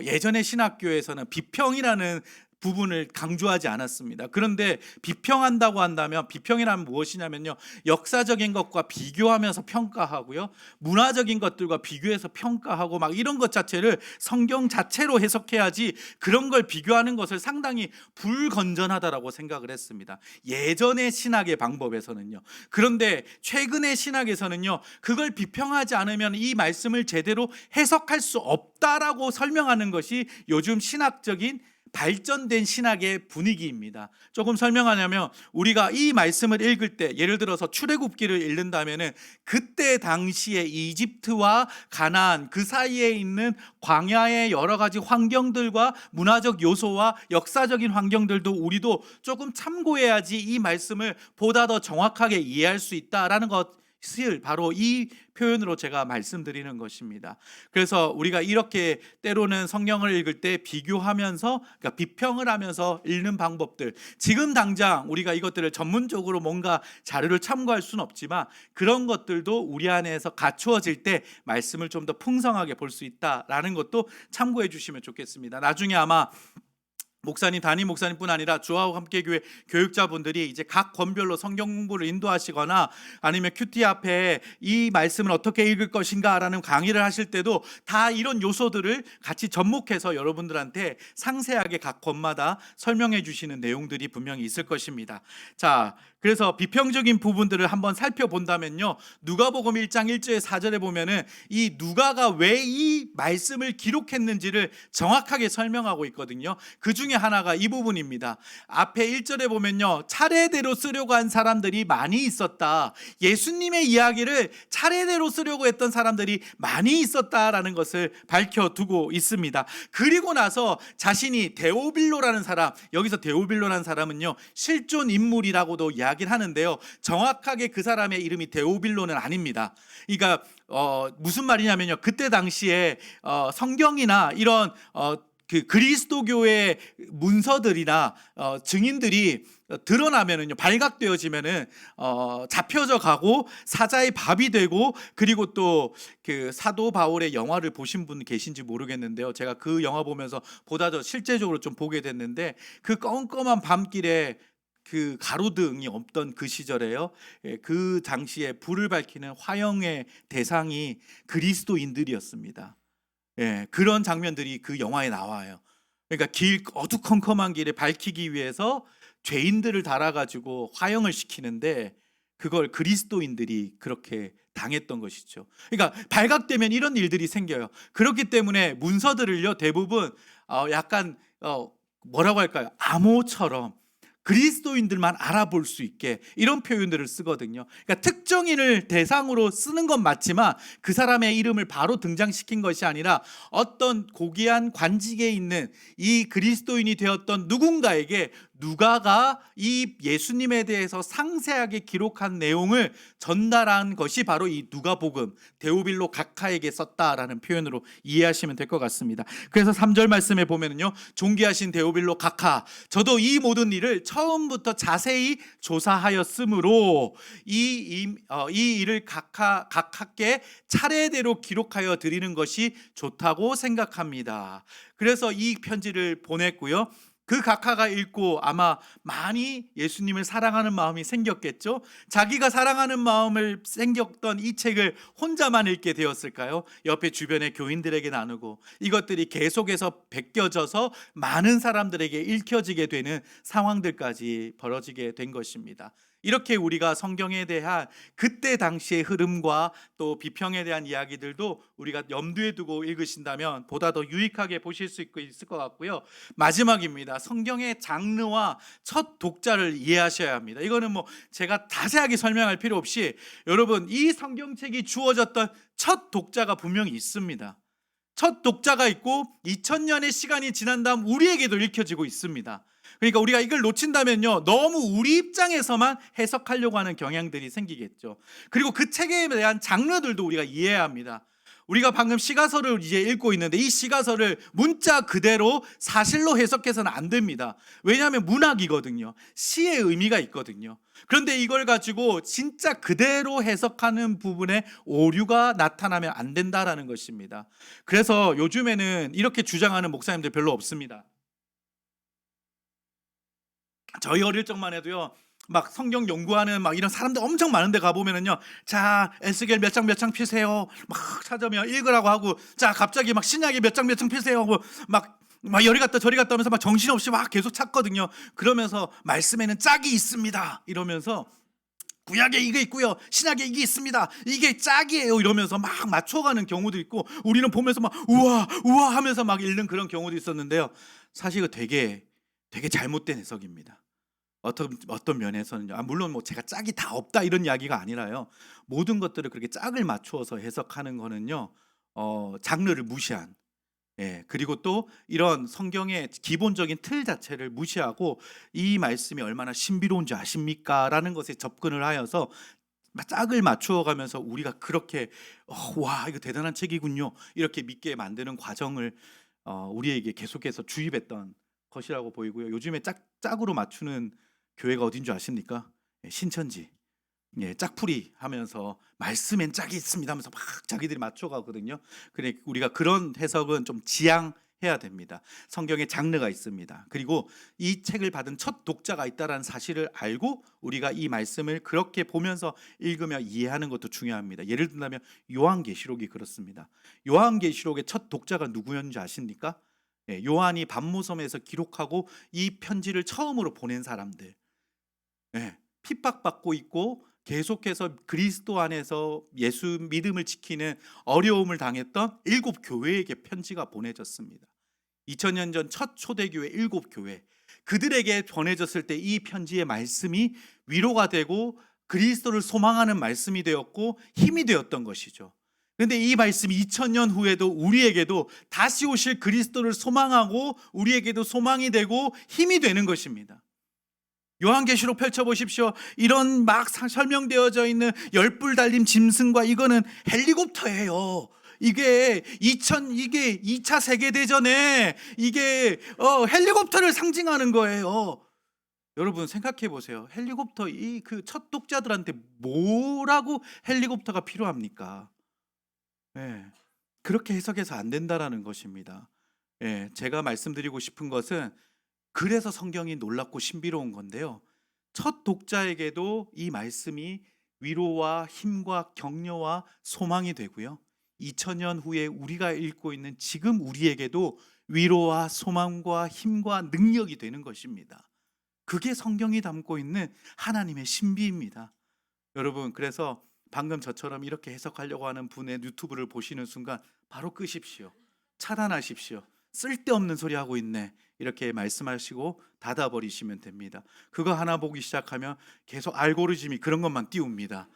예전의 신학교에서는 비평이라는 부분을 강조하지 않았습니다. 그런데 비평한다고 한다면, 비평이라면 무엇이냐면요 역사적인 것과 비교하면서 평가하고요 문화적인 것들과 비교해서 평가하고 막 이런 것 자체를 성경 자체로 해석해야지 그런 걸 비교하는 것을 상당히 불건전하다라고 생각을 했습니다. 예전의 신학의 방법에서는요. 그런데 최근의 신학에서는요 그걸 비평하지 않으면 이 말씀을 제대로 해석할 수 없다라고 설명하는 것이 요즘 신학적인 발전된 신학의 분위기입니다. 조금 설명하냐면, 우리가 이 말씀을 읽을 때 예를 들어서 출애굽기를 읽는다면은 그때 당시에 이집트와 가나안 그 사이에 있는 광야의 여러 가지 환경들과 문화적 요소와 역사적인 환경들도 우리도 조금 참고해야지 이 말씀을 보다 더 정확하게 이해할 수 있다라는 것 바로 이 표현으로 제가 말씀드리는 것입니다. 그래서 우리가 이렇게 때로는 성경을 읽을 때 비교하면서, 그러니까 비평을 하면서 읽는 방법들, 지금 당장 우리가 이것들을 전문적으로 뭔가 자료를 참고할 수는 없지만 그런 것들도 우리 안에서 갖추어질 때 말씀을 좀 더 풍성하게 볼 수 있다라는 것도 참고해 주시면 좋겠습니다. 나중에 아마 목사님, 담임 목사님뿐 아니라 주하고 함께 교회 교육자분들이 이제 각 권별로 성경 공부를 인도하시거나 아니면 큐티 앞에 이 말씀을 어떻게 읽을 것인가라는 강의를 하실 때도 다 이런 요소들을 같이 접목해서 여러분들한테 상세하게 각 권마다 설명해 주시는 내용들이 분명히 있을 것입니다. 자, 그래서 비평적인 부분들을 한번 살펴본다면요, 누가복음 1장 1절에 4절에 보면은 이 누가가 왜 이 말씀을 기록했는지를 정확하게 설명하고 있거든요. 그 중에 하나가 이 부분입니다. 앞에 1절에 보면요, 차례대로 쓰려고 한 사람들이 많이 있었다. 예수님의 이야기를 차례대로 쓰려고 했던 사람들이 많이 있었다라는 것을 밝혀두고 있습니다. 그리고 나서 자신이 데오빌로라는 사람, 여기서 데오빌로라는 사람은요, 실존 인물이라고도 이야기를 하는데요, 정확하게 그 사람의 이름이 데오빌로는 아닙니다. 그러니까 무슨 말이냐면요, 그때 당시에 성경이나 이런 그 그리스도교의 문서들이나 증인들이 드러나면은요, 발각되어지면은 잡혀져 가고 사자의 밥이 되고, 그리고 또 그 사도 바울의 영화를 보신 분 계신지 모르겠는데요, 제가 그 영화 보면서 보다 더 실제적으로 좀 보게 됐는데, 그 껌껌한 밤길에 그 가로등이 없던 그 시절에요, 그 당시에 불을 밝히는 화형의 대상이 그리스도인들이었습니다. 그런 장면들이 그 영화에 나와요. 그러니까 어두컴컴한 길에 밝히기 위해서 죄인들을 달아가지고 화형을 시키는데, 그걸 그리스도인들이 그렇게 당했던 것이죠. 그러니까 발각되면 이런 일들이 생겨요. 그렇기 때문에 문서들을요, 대부분 약간 뭐라고 할까요? 암호처럼 그리스도인들만 알아볼 수 있게 이런 표현들을 쓰거든요. 그러니까 특정인을 대상으로 쓰는 건 맞지만 그 사람의 이름을 바로 등장시킨 것이 아니라 어떤 고귀한 관직에 있는 이 그리스도인이 되었던 누군가에게 누가가 이 예수님에 대해서 상세하게 기록한 내용을 전달한 것이 바로 이 누가복음, 데오빌로 각하에게 썼다라는 표현으로 이해하시면 될 것 같습니다. 그래서 3절 말씀에 보면은요, 존귀하신 데오빌로 각하, 저도 이 모든 일을 처음부터 자세히 조사하였으므로 이 일을 각하께 차례대로 기록하여 드리는 것이 좋다고 생각합니다. 그래서 이 편지를 보냈고요, 그 각하가 읽고 아마 많이 예수님을 사랑하는 마음이 생겼겠죠. 자기가 사랑하는 마음을 생겼던 이 책을 혼자만 읽게 되었을까요? 옆에 주변의 교인들에게 나누고 이것들이 계속해서 베껴져서 많은 사람들에게 읽혀지게 되는 상황들까지 벌어지게 된 것입니다. 이렇게 우리가 성경에 대한 그때 당시의 흐름과 또 비평에 대한 이야기들도 우리가 염두에 두고 읽으신다면 보다 더 유익하게 보실 수 있을 것 같고요. 마지막입니다. 성경의 장르와 첫 독자를 이해하셔야 합니다. 이거는 뭐 제가 자세하게 설명할 필요 없이 여러분, 이 성경책이 주어졌던 첫 독자가 분명히 있습니다. 첫 독자가 있고 2000년의 시간이 지난 다음 우리에게도 읽혀지고 있습니다. 그러니까 우리가 이걸 놓친다면요, 너무 우리 입장에서만 해석하려고 하는 경향들이 생기겠죠. 그리고 그 책에 대한 장르들도 우리가 이해해야 합니다. 우리가 방금 시가서를 이제 읽고 있는데 이 시가서를 문자 그대로 사실로 해석해서는 안 됩니다. 왜냐하면 문학이거든요. 시의 의미가 있거든요. 그런데 이걸 가지고 진짜 그대로 해석하는 부분에 오류가 나타나면 안 된다라는 것입니다. 그래서 요즘에는 이렇게 주장하는 목사님들 별로 없습니다. 저희 어릴 적만 해도요, 막 성경 연구하는 막 이런 사람들 엄청 많은데 가보면은요, 자 에스겔 몇 장 몇 장 피세요 막 찾으면 읽으라고 하고, 자 갑자기 막 신약에 몇 장 몇 장 피세요 하고 막 여리 갔다 저리 갔다 하면서 막 정신없이 막 계속 찾거든요. 그러면서 말씀에는 짝이 있습니다 이러면서, 구약에 이게 있고요, 신약에 이게 있습니다, 이게 짝이에요 이러면서 막 맞춰가는 경우도 있고, 우리는 보면서 막 우와 우와 하면서 막 읽는 그런 경우도 있었는데요, 사실 되게 잘못된 해석입니다. 어떤 면에서는요, 물론 뭐 제가 짝이 다 없다 이런 이야기가 아니라요, 모든 것들을 그렇게 짝을 맞추어서 해석하는 거는요, 장르를 무시한, 그리고 또 이런 성경의 기본적인 틀 자체를 무시하고 이 말씀이 얼마나 신비로운지 아십니까? 라는 것에 접근을 하여서 짝을 맞추어 가면서 우리가 그렇게 와 이거 대단한 책이군요 이렇게 믿게 만드는 과정을 우리에게 계속해서 주입했던 것이라고 보이고요. 요즘에 짝으로 맞추는 교회가 어딘 줄 아십니까? 신천지. 짝풀이 하면서 말씀엔 짝이 있습니다 하면서 막 자기들이 맞춰가거든요. 그래 우리가 그런 해석은 좀 지양해야 됩니다. 성경에 장르가 있습니다. 그리고 이 책을 받은 첫 독자가 있다는 사실을 알고 우리가 이 말씀을 그렇게 보면서 읽으며 이해하는 것도 중요합니다. 예를 든다면 요한계시록이 그렇습니다. 요한계시록의 첫 독자가 누구였는지 아십니까? 요한이 반모섬에서 기록하고 이 편지를 처음으로 보낸 사람들, 핍박받고 있고 계속해서 그리스도 안에서 예수 믿음을 지키는 어려움을 당했던 7교회에게 편지가 보내졌습니다. 2000년 전 첫 초대교회 7교회, 그들에게 전해졌을 때 이 편지의 말씀이 위로가 되고 그리스도를 소망하는 말씀이 되었고 힘이 되었던 것이죠. 그런데 이 말씀이 2000년 후에도 우리에게도 다시 오실 그리스도를 소망하고 우리에게도 소망이 되고 힘이 되는 것입니다. 요한계시록 펼쳐보십시오. 이런 막 설명되어져 있는 열불 달린 짐승과 이거는 헬리콥터예요. 이게 2차 세계대전에 이게 헬리콥터를 상징하는 거예요. 여러분 생각해 보세요. 헬리콥터 그 첫 독자들한테 뭐라고 헬리콥터가 필요합니까? 그렇게 해석해서 안 된다라는 것입니다. 제가 말씀드리고 싶은 것은 그래서 성경이 놀랍고 신비로운 건데요. 첫 독자에게도 이 말씀이 위로와 힘과 격려와 소망이 되고요. 2000년 후에 우리가 읽고 있는 지금 우리에게도 위로와 소망과 힘과 능력이 되는 것입니다. 그게 성경이 담고 있는 하나님의 신비입니다. 여러분, 그래서 방금 저처럼 이렇게 해석하려고 하는 분의 유튜브를 보시는 순간 바로 끄십시오. 차단하십시오. 쓸데없는 소리 하고 있네 이렇게 말씀하시고 닫아버리시면 됩니다. 그거 하나 보기 시작하면 계속 알고리즘이 그런 것만 띄웁니다.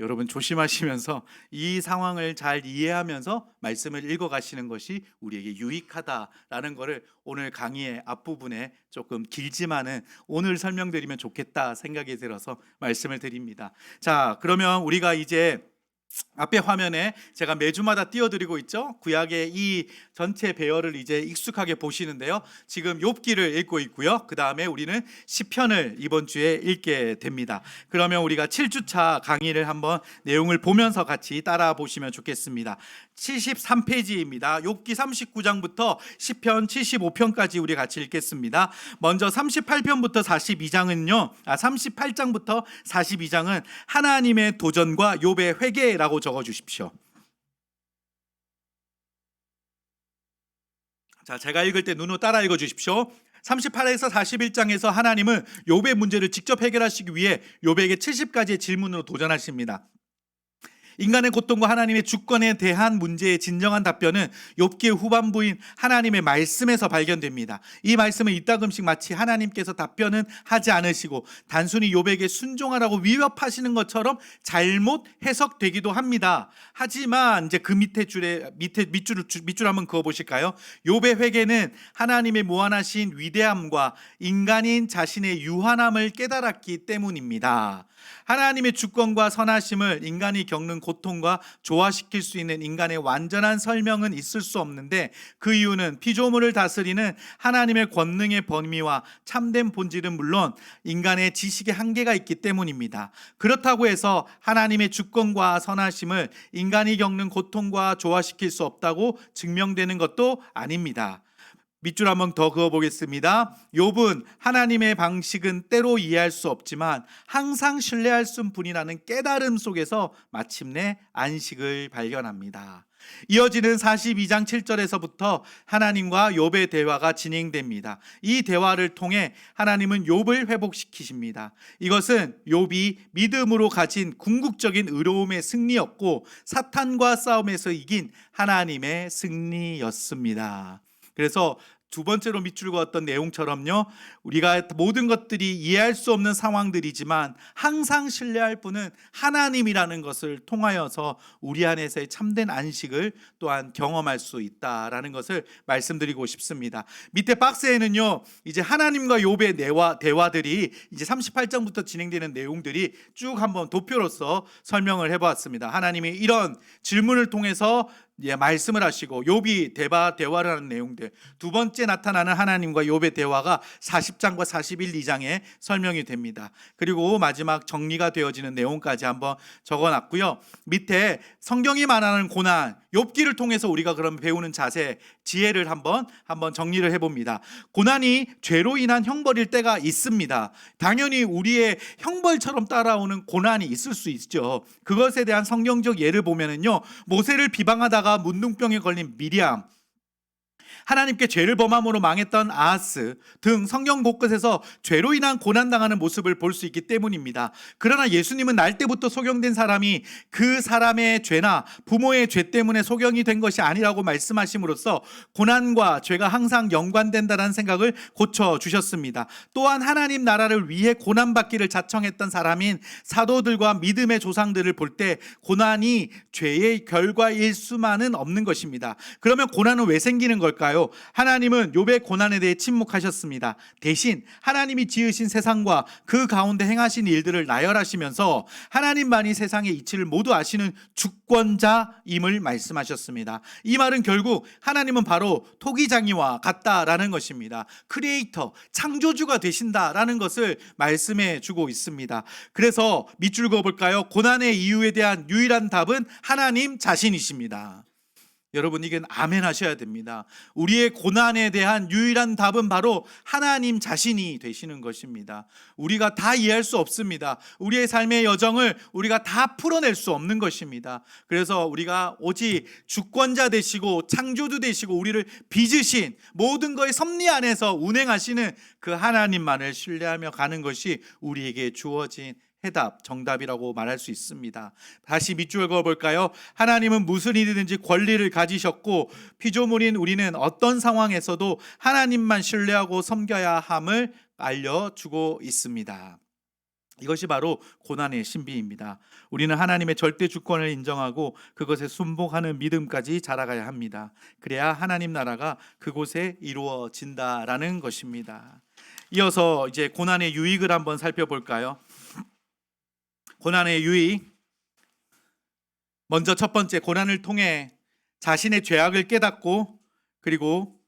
여러분 조심하시면서 이 상황을 잘 이해하면서 말씀을 읽어가시는 것이 우리에게 유익하다라는 것을 오늘 강의의 앞부분에 조금 길지만은 오늘 설명드리면 좋겠다 생각이 들어서 말씀을 드립니다. 자, 그러면 우리가 이제 앞에 화면에 제가 매주마다 띄워드리고 있죠. 구약의 이 전체 배열을 이제 익숙하게 보시는데요. 지금 욥기를 읽고 있고요. 그 다음에 우리는 시편을 이번 주에 읽게 됩니다. 그러면 우리가 7주차 강의를 한번 내용을 보면서 같이 따라 보시면 좋겠습니다. 73페이지입니다. 욥기 39장부터 시편 75편까지 우리 같이 읽겠습니다. 먼저 38편부터 42장은요. 38장부터 42장은 하나님의 도전과 욥의 회개라고 적어 주십시오. 자, 제가 읽을 때 눈으로 따라 읽어 주십시오. 38에서 41장에서 하나님은 욥의 문제를 직접 해결하시기 위해 욥에게 70가지의 질문으로 도전하십니다. 인간의 고통과 하나님의 주권에 대한 문제의 진정한 답변은 욥기의 후반부인 하나님의 말씀에서 발견됩니다. 이 말씀은 이따금씩 마치 하나님께서 답변은 하지 않으시고 단순히 욥에게 순종하라고 위협하시는 것처럼 잘못 해석되기도 합니다. 하지만 이제 그 밑줄 한번 그어 보실까요? 욥의 회개는 하나님의 무한하신 위대함과 인간인 자신의 유한함을 깨달았기 때문입니다. 하나님의 주권과 선하심을 인간이 겪는 고통과 조화시킬 수 있는 인간의 완전한 설명은 있을 수 없는데 그 이유는 피조물을 다스리는 하나님의 권능의 범위와 참된 본질은 물론 인간의 지식의 한계가 있기 때문입니다. 그렇다고 해서 하나님의 주권과 선하심을 인간이 겪는 고통과 조화시킬 수 없다고 증명되는 것도 아닙니다. 밑줄 한번 더 그어보겠습니다. 욥은 하나님의 방식은 때로 이해할 수 없지만 항상 신뢰할 수 있는 분이라는 깨달음 속에서 마침내 안식을 발견합니다. 이어지는 42장 7절에서부터 하나님과 욥의 대화가 진행됩니다. 이 대화를 통해 하나님은 욥을 회복시키십니다. 이것은 욥이 믿음으로 가진 궁극적인 의로움의 승리였고 사탄과 싸움에서 이긴 하나님의 승리였습니다. 그래서 두 번째로 밑줄 그었던 내용처럼요, 우리가 모든 것들이 이해할 수 없는 상황들이지만 항상 신뢰할 분은 하나님이라는 것을 통하여서 우리 안에서의 참된 안식을 또한 경험할 수 있다라는 것을 말씀드리고 싶습니다. 밑에 박스에는요, 이제 하나님과 욥의 대화들이 이제 38장부터 진행되는 내용들이 쭉 한번 도표로서 설명을 해보았습니다. 하나님이 이런 질문을 통해서 말씀을 하시고 욥이 대화를 하는 내용들, 두 번째 나타나는 하나님과 욥의 대화가 40장과 41, 2장에 설명이 됩니다. 그리고 마지막 정리가 되어지는 내용까지 한번 적어놨고요. 밑에 성경이 말하는 고난, 욥기를 통해서 우리가 그럼 배우는 자세, 지혜를 한번 정리를 해봅니다. 고난이 죄로 인한 형벌일 때가 있습니다. 당연히 우리의 형벌처럼 따라오는 고난이 있을 수 있죠. 그것에 대한 성경적 예를 보면은요, 모세를 비방하다가 문둥병에 걸린 미리암, 하나님께 죄를 범함으로 망했던 아하스 등 성경 곳곳에서 죄로 인한 고난당하는 모습을 볼 수 있기 때문입니다. 그러나 예수님은 날 때부터 소경된 사람이 그 사람의 죄나 부모의 죄 때문에 소경이 된 것이 아니라고 말씀하심으로써 고난과 죄가 항상 연관된다는 생각을 고쳐주셨습니다. 또한 하나님 나라를 위해 고난받기를 자청했던 사람인 사도들과 믿음의 조상들을 볼 때 고난이 죄의 결과일 수만은 없는 것입니다. 그러면 고난은 왜 생기는 걸까요? 하나님은 욥의 고난에 대해 침묵하셨습니다. 대신 하나님이 지으신 세상과 그 가운데 행하신 일들을 나열하시면서 하나님만이 세상의 이치를 모두 아시는 주권자임을 말씀하셨습니다. 이 말은 결국 하나님은 바로 토기장이와 같다라는 것입니다. 크리에이터, 창조주가 되신다라는 것을 말씀해 주고 있습니다. 그래서 밑줄 그어볼까요? 고난의 이유에 대한 유일한 답은 하나님 자신이십니다. 여러분, 이건 아멘 하셔야 됩니다. 우리의 고난에 대한 유일한 답은 바로 하나님 자신이 되시는 것입니다. 우리가 다 이해할 수 없습니다. 우리의 삶의 여정을 우리가 다 풀어낼 수 없는 것입니다. 그래서 우리가 오직 주권자 되시고 창조주 되시고 우리를 빚으신 모든 것의 섭리 안에서 운행하시는 그 하나님만을 신뢰하며 가는 것이 우리에게 주어진 해답, 정답이라고 말할 수 있습니다. 다시 밑줄 그어볼까요? 하나님은 무슨 일이든지 권리를 가지셨고 피조물인 우리는 어떤 상황에서도 하나님만 신뢰하고 섬겨야 함을 알려주고 있습니다. 이것이 바로 고난의 신비입니다. 우리는 하나님의 절대 주권을 인정하고 그것에 순복하는 믿음까지 자라가야 합니다. 그래야 하나님 나라가 그곳에 이루어진다라는 것입니다. 이어서 이제 고난의 유익을 한번 살펴볼까요? 고난의 유익, 먼저 첫 번째, 고난을 통해 자신의 죄악을 깨닫고 그리고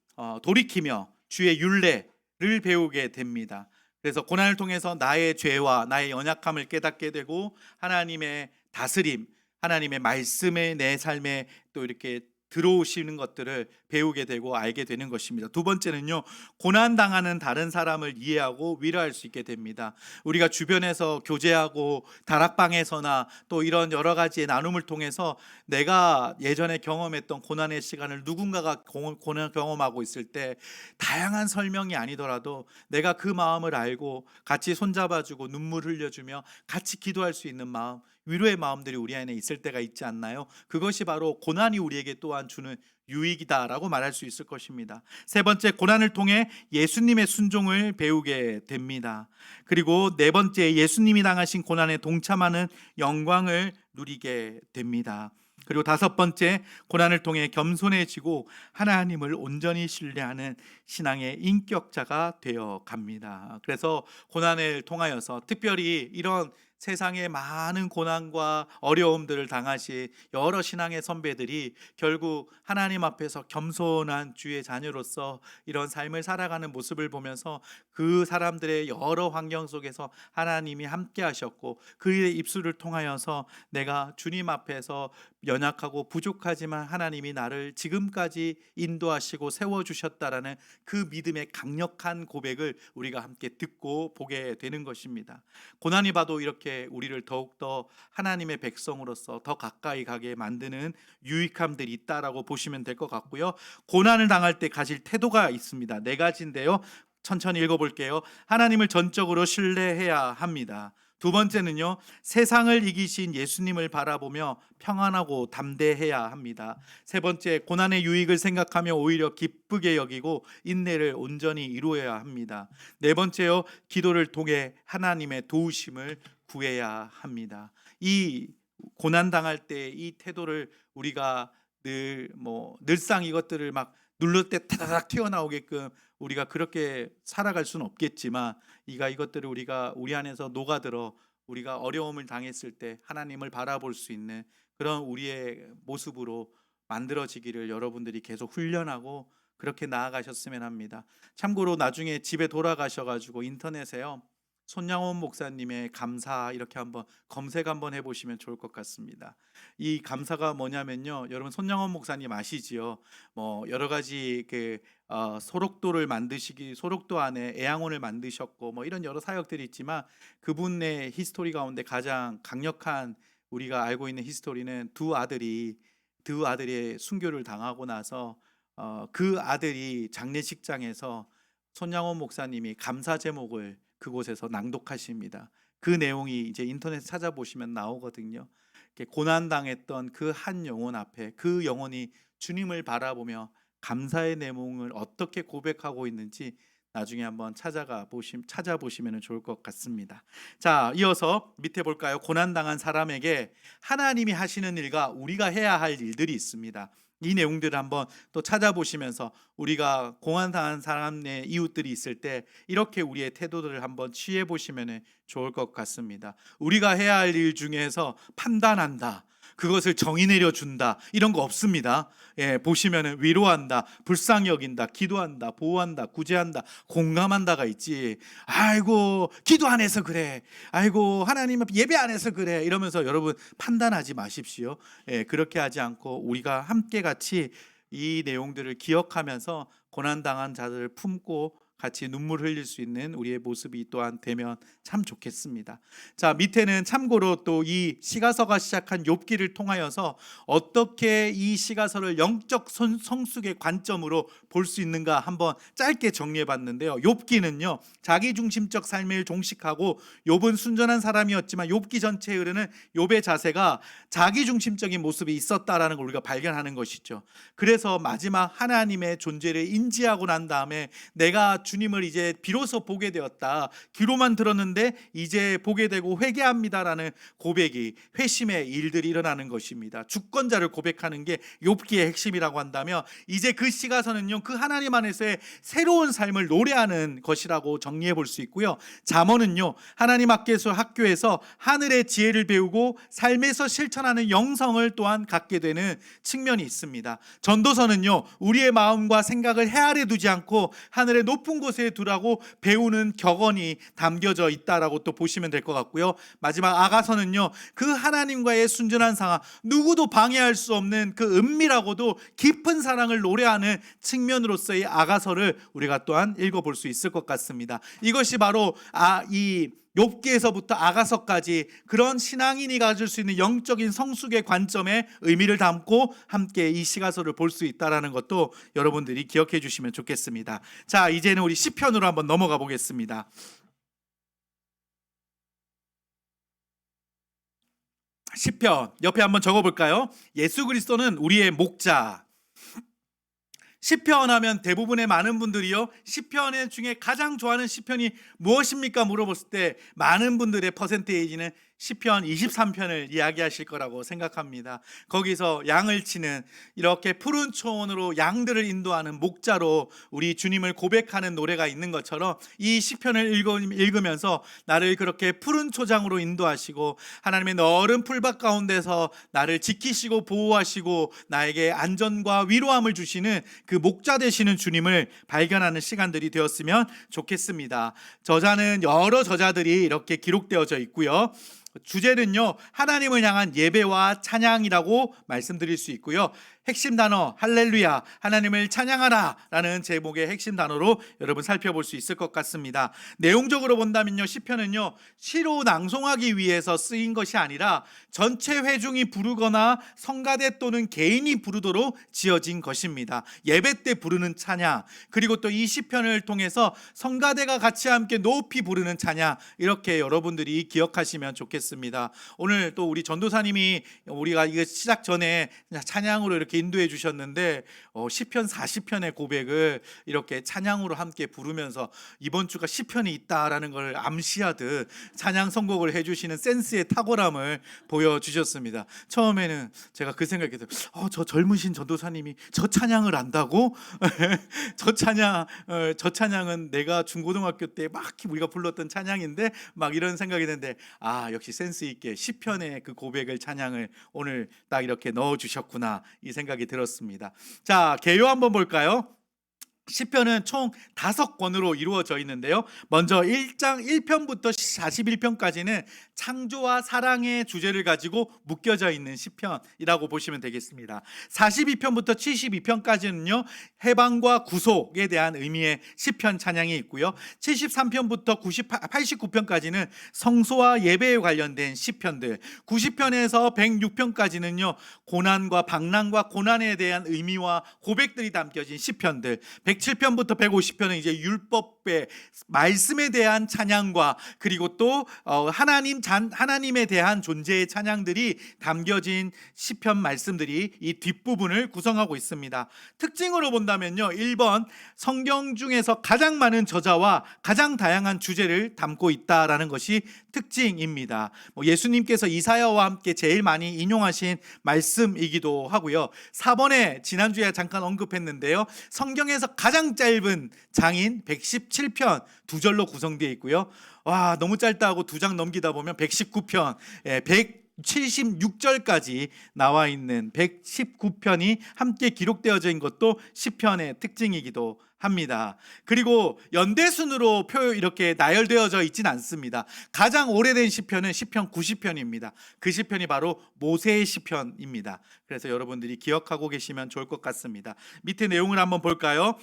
돌이키며 주의 율례를 배우게 됩니다. 그래서 고난을 통해서 나의 죄와 나의 연약함을 깨닫게 되고 하나님의 다스림, 하나님의 말씀에 내 삶에 또 이렇게 들어오시는 것들을 배우게 되고 알게 되는 것입니다. 두 번째는요, 고난당하는 다른 사람을 이해하고 위로할 수 있게 됩니다. 우리가 주변에서 교제하고 다락방에서나 또 이런 여러 가지의 나눔을 통해서 내가 예전에 경험했던 고난의 시간을 누군가가 고난 경험하고 있을 때 다양한 설명이 아니더라도 내가 그 마음을 알고 같이 손잡아주고 눈물 흘려주며 같이 기도할 수 있는 마음, 위로의 마음들이 우리 안에 있을 때가 있지 않나요? 그것이 바로 고난이 우리에게 또한 주는 유익이다라고 말할 수 있을 것입니다. 세 번째, 고난을 통해 예수님의 순종을 배우게 됩니다. 그리고 네 번째, 예수님이 당하신 고난에 동참하는 영광을 누리게 됩니다. 그리고 다섯 번째, 고난을 통해 겸손해지고 하나님을 온전히 신뢰하는 신앙의 인격자가 되어 갑니다. 그래서 고난을 통하여서 특별히 이런 세상의 많은 고난과 어려움들을 당하신 여러 신앙의 선배들이 결국 하나님 앞에서 겸손한 주의 자녀로서 이런 삶을 살아가는 모습을 보면서 그 사람들의 여러 환경 속에서 하나님이 함께 하셨고 그의 입술을 통하여서 내가 주님 앞에서 연약하고 부족하지만 하나님이 나를 지금까지 인도하시고 세워주셨다라는 그 믿음의 강력한 고백을 우리가 함께 듣고 보게 되는 것입니다. 고난이 봐도 이렇게 우리를 더욱더 하나님의 백성으로서 더 가까이 가게 만드는 유익함들이 있다라고 보시면 될 것 같고요. 고난을 당할 때 가질 태도가 있습니다. 네 가지인데요. 천천히 읽어볼게요. 하나님을 전적으로 신뢰해야 합니다. 두 번째는요, 세상을 이기신 예수님을 바라보며 평안하고 담대해야 합니다. 세 번째, 고난의 유익을 생각하며 오히려 기쁘게 여기고 인내를 온전히 이루어야 합니다. 네 번째요, 기도를 통해 하나님의 도우심을 구해야 합니다. 이 고난 당할 때 이 태도를 우리가 늘상 이것들을 막 눌릴 때 타다닥 튀어나오게끔 우리가 그렇게 살아갈 수는 없겠지만, 이것들을 우리가 우리 안에서 녹아들어 우리가 어려움을 당했을 때 하나님을 바라볼 수 있는 그런 우리의 모습으로 만들어지기를 여러분들이 계속 훈련하고 그렇게 나아가셨으면 합니다. 참고로 나중에 집에 돌아가셔가지고 인터넷에요, 손양원 목사님의 감사 이렇게 한번 검색 한번 해보시면 좋을 것 같습니다. 이 감사가 뭐냐면요, 여러분 손양원 목사님 아시지요? 여러 가지 소록도 안에 애양원을 만드셨고 이런 여러 사역들이 있지만, 그분의 히스토리 가운데 가장 강력한 우리가 알고 있는 히스토리는 두 아들이 순교를 당하고 나서 그 아들이 장례식장에서 손양원 목사님이 감사 제목을 그곳에서 낭독하십니다. 그 내용이 이제 인터넷 찾아보시면 나오거든요. 고난 당했던 그 한 영혼 앞에 그 영혼이 주님을 바라보며 감사의 내용을 어떻게 고백하고 있는지 나중에 한번 찾아보시면 좋을 것 같습니다. 자, 이어서 밑에 볼까요? 고난 당한 사람에게 하나님이 하시는 일과 우리가 해야 할 일들이 있습니다. 이 내용들을 한번 또 찾아보시면서 우리가 고난 당한 사람의 이웃들이 있을 때 이렇게 우리의 태도들을 한번 취해 보시면 좋을 것 같습니다. 우리가 해야 할 일 중에서 판단한다, 그것을 정의 내려준다, 이런 거 없습니다. 보시면은 위로한다, 불쌍히 여긴다, 기도한다, 보호한다, 구제한다, 공감한다가 있지. 아이고 기도 안 해서 그래, 아이고 하나님 앞에 예배 안 해서 그래, 이러면서 여러분 판단하지 마십시오. 그렇게 하지 않고 우리가 함께 같이 이 내용들을 기억하면서 고난당한 자들을 품고 같이 눈물 흘릴 수 있는 우리의 모습이 또한 되면 참 좋겠습니다. 자, 밑에는 참고로 또 이 시가서가 시작한 욥기를 통하여서 어떻게 이 시가서를 영적 성숙의 관점으로 볼 수 있는가 한번 짧게 정리해 봤는데요. 욥기는요, 자기중심적 삶을 종식하고 욥은 순전한 사람이었지만 욥기 전체에 흐르는 욥의 자세가 자기중심적인 모습이 있었다라는 걸 우리가 발견하는 것이죠. 그래서 마지막 하나님의 존재를 인지하고 난 다음에 내가 주님을 이제 비로소 보게 되었다, 귀로만 들었는데 이제 보게 되고 회개합니다라는 고백이, 회심의 일들이 일어나는 것입니다. 주권자를 고백하는 게 욥기의 핵심이라고 한다면, 이제 그 시가서는요, 그 하나님 안에서의 새로운 삶을 노래하는 것이라고 정리해 볼 수 있고요. 잠언은요, 하나님 앞에서 학교에서 하늘의 지혜를 배우고 삶에서 실천하는 영성을 또한 갖게 되는 측면이 있습니다. 전도서는요, 우리의 마음과 생각을 헤아려 두지 않고 하늘의 높은 곳에 두라고 배우는 격언이 담겨져 있다라고 또 보시면 될 것 같고요. 마지막 아가서는요, 그 하나님과의 순전한 상황, 누구도 방해할 수 없는 그 은밀하고도 깊은 사랑을 노래하는 측면으로서의 아가서를 우리가 또한 읽어볼 수 있을 것 같습니다. 이것이 바로 이 욥기에서부터 아가서까지 그런 신앙인이 가질 수 있는 영적인 성숙의 관점에 의미를 담고 함께 이 시가서를 볼 수 있다는 것도 여러분들이 기억해 주시면 좋겠습니다. 자, 이제는 우리 시편으로 한번 넘어가 보겠습니다. 시편 옆에 한번 적어볼까요? 예수 그리스도는 우리의 목자. 시편 하면 대부분의 많은 분들이요, 시편 중에 가장 좋아하는 시편이 무엇입니까? 물어봤을 때 많은 분들의 퍼센테이지는 시편 23편을 이야기하실 거라고 생각합니다. 거기서 양을 치는, 이렇게 푸른 초원으로 양들을 인도하는 목자로 우리 주님을 고백하는 노래가 있는 것처럼, 이 시편을 읽으면서 나를 그렇게 푸른 초장으로 인도하시고 하나님의 너른 풀밭 가운데서 나를 지키시고 보호하시고 나에게 안전과 위로함을 주시는 그 목자 되시는 주님을 발견하는 시간들이 되었으면 좋겠습니다. 저자는 여러 저자들이 이렇게 기록되어져 있고요. 주제는요, 하나님을 향한 예배와 찬양이라고 말씀드릴 수 있고요. 핵심 단어 할렐루야, 하나님을 찬양하라 라는 제목의 핵심 단어로 여러분 살펴볼 수 있을 것 같습니다. 내용적으로 본다면요, 시편은요 시로 낭송하기 위해서 쓰인 것이 아니라 전체 회중이 부르거나 성가대 또는 개인이 부르도록 지어진 것입니다. 예배 때 부르는 찬양, 그리고 또 이 시편을 통해서 성가대가 같이 함께 높이 부르는 찬양, 이렇게 여러분들이 기억하시면 좋겠습니다. 오늘 또 우리 전도사님이 우리가 이거 시작 전에 찬양으로 이렇게 인도해 주셨는데 시편 40편의 고백을 이렇게 찬양으로 함께 부르면서 이번 주가 시편이 있다라는 걸 암시하듯 찬양 선곡을 해주시는 센스의 탁월함을 보여주셨습니다. 처음에는 제가 그 생각이 들어요. 저 젊으신 전도사님이 저 찬양을 안다고? 저 찬양은 내가 중고등학교 때 막 우리가 불렀던 찬양인데 막 이런 생각이 드는데, 역시 센스 있게 시편의 그 고백을 찬양을 오늘 딱 이렇게 넣어주셨구나, 이 생각이 들었습니다. 자, 개요 한번 볼까요? 시편은 총 5권으로 이루어져 있는데요. 먼저 1장 1편부터 41편까지는 창조와 사랑의 주제를 가지고 묶여져 있는 시편이라고 보시면 되겠습니다. 42편부터 72편까지는요 해방과 구속에 대한 의미의 시편 찬양이 있고요. 73편부터 89편까지는 성소와 예배에 관련된 시편들, 90편에서 106편까지는요 고난과 방랑과 고난에 대한 의미와 고백들이 담겨진 시편들, 107편부터 150편은 이제 율법의 말씀에 대한 찬양과 그리고 또 하나님에 대한 존재의 찬양들이 담겨진 시편 말씀들이 이 뒷부분을 구성하고 있습니다. 특징으로 본다면요, 1번, 성경 중에서 가장 많은 저자와 가장 다양한 주제를 담고 있다라는 것이 특징입니다. 예수님께서 이사야와 함께 제일 많이 인용하신 말씀이기도 하고요. 4번에 지난주에 잠깐 언급했는데요, 성경에서 가장 짧은 장인 117편 2절로 구성되어 있고요. 너무 짧다 하고 2장 넘기다 보면 119편, 176절까지 나와 있는 119편이 함께 기록되어져 있는 것도 시편의 특징이기도 합니다. 그리고 연대순으로 이렇게 나열되어져 있진 않습니다. 가장 오래된 시편은 시편 90편입니다. 그 시편이 바로 모세의 시편입니다. 그래서 여러분들이 기억하고 계시면 좋을 것 같습니다. 밑에 내용을 한번 볼까요?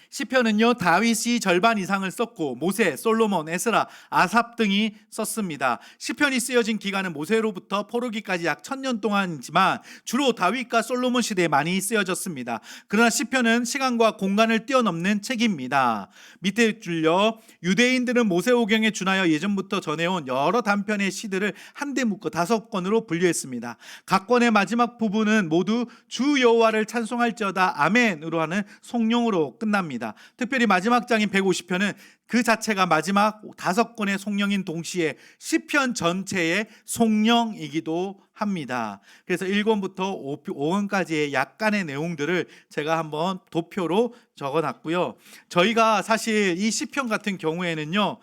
시편은요 다윗이 절반 이상을 썼고 모세, 솔로몬, 에스라, 아삽 등이 썼습니다. 시편이 쓰여진 기간은 모세로부터 포로기까지 약 1000년 동안이지만 주로 다윗과 솔로몬 시대에 많이 쓰여졌습니다. 그러나 시편은 시간과 공간을 뛰어넘는 책입니다. 밑에 줄요, 유대인들은 모세오경에 준하여 예전부터 전해온 여러 단편의 시들을 한데 묶어 5권으로 분류했습니다. 각 권의 마지막 부분은 모두 주 여호와를 찬송할지어다 아멘으로 하는 송룡으로 끝납니다. 특별히 마지막 장인 150편은 그 자체가 마지막 5권의 송령인 동시에 시편 전체의 송령이기도 합니다. 그래서 1권부터 5권까지의 약간의 내용들을 제가 한번 도표로 적어놨고요. 저희가 사실 이 시편 같은 경우에는요,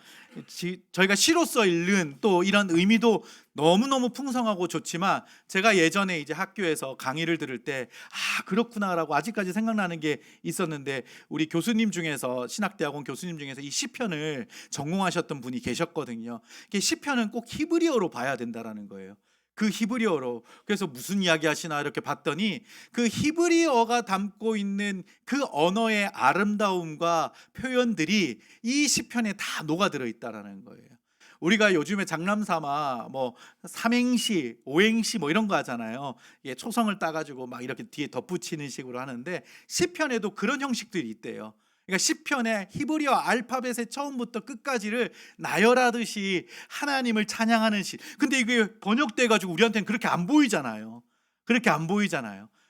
저희가 시로서 읽는 또 이런 의미도 너무너무 풍성하고 좋지만, 제가 예전에 이제 학교에서 강의를 들을 때 그렇구나라고 아직까지 생각나는 게 있었는데, 우리 교수님 중에서, 신학대학원 교수님 중에서 이 시편을 전공하셨던 분이 계셨거든요. 시편은 꼭 히브리어로 봐야 된다라는 거예요. 그 히브리어로. 그래서 무슨 이야기 하시나 이렇게 봤더니 그 히브리어가 담고 있는 그 언어의 아름다움과 표현들이 이 시편에 다 녹아들어 있다라는 거예요. 우리가 요즘에 장난삼아 삼행시, 오행시 이런 거 하잖아요. 초성을 따가지고 막 이렇게 뒤에 덧붙이는 식으로 하는데, 시편에도 그런 형식들이 있대요. 그러니까 시편의 히브리어 알파벳의 처음부터 끝까지를 나열하듯이 하나님을 찬양하는 시. 근데 이게 번역돼 가지고 우리한테는 그렇게 안 보이잖아요.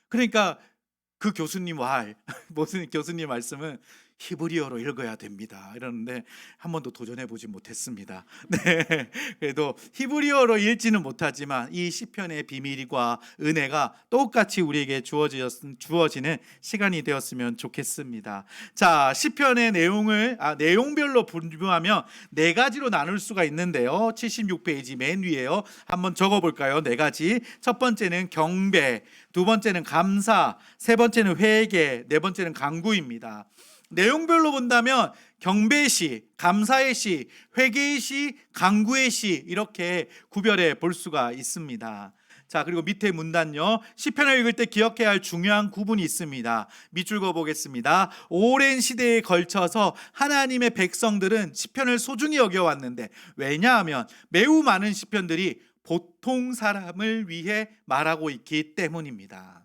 그러니까 그 교수님 무슨 교수님 말씀은 히브리어로 읽어야 됩니다 이러는데 한 번도 도전해 보지 못했습니다. 네, 그래도 히브리어로 읽지는 못하지만 이 시편의 비밀과 은혜가 똑같이 우리에게 주어지는 시간이 되었으면 좋겠습니다. 자, 시편의 내용을 내용별로 분류하면 4가지로 나눌 수가 있는데요. 76페이지 맨 위에요. 한번 적어볼까요? 4가지. 첫 번째는 경배, 두 번째는 감사, 세 번째는 회개, 네 번째는 간구입니다. 내용별로 본다면 경배의 시, 감사의 시, 회개의 시, 간구의 시, 이렇게 구별해 볼 수가 있습니다. 자, 그리고 밑에 문단요. 시편을 읽을 때 기억해야 할 중요한 구분이 있습니다. 밑줄 그어 보겠습니다. 오랜 시대에 걸쳐서 하나님의 백성들은 시편을 소중히 여겨왔는데, 왜냐하면 매우 많은 시편들이 보통 사람을 위해 말하고 있기 때문입니다.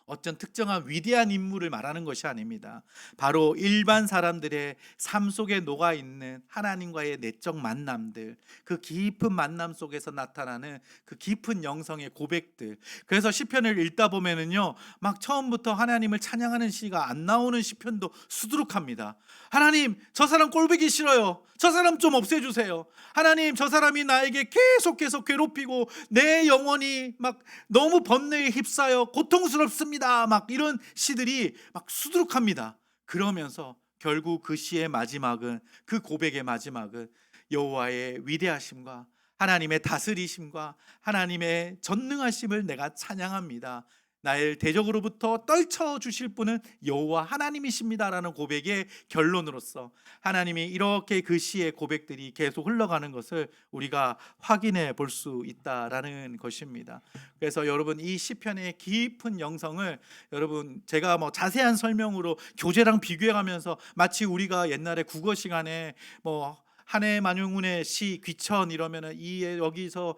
어떤 특정한 위대한 인물을 말하는 것이 아닙니다. 바로 일반 사람들의 삶 속에 녹아 있는 하나님과의 내적 만남들, 그 깊은 만남 속에서 나타나는 그 깊은 영성의 고백들. 그래서 시편을 읽다 보면은요, 막 처음부터 하나님을 찬양하는 시가 안 나오는 시편도 수두룩합니다. 하나님, 저 사람 꼴보기 싫어요. 저 사람 좀 없애주세요. 하나님, 저 사람이 나에게 계속해서 괴롭히고 내 영혼이 막 너무 번뇌에 휩싸여 고통스럽습니다. 막 이런 시들이 막 수두룩합니다. 그러면서 결국 그 시의 마지막은, 그 고백의 마지막은 여호와의 위대하심과 하나님의 다스리심과 하나님의 전능하심을 내가 찬양합니다. 나를 대적으로부터 떨쳐 주실 분은 여호와 하나님이십니다라는 고백의 결론으로서 하나님이 이렇게 그 시의 고백들이 계속 흘러가는 것을 우리가 확인해 볼 수 있다라는 것입니다. 그래서 여러분, 이 시편의 깊은 영성을 여러분, 제가 뭐 자세한 설명으로 교재랑 비교해가면서 마치 우리가 옛날에 국어 시간에 뭐 한해 만용운의 시 귀천 이러면은 이 여기서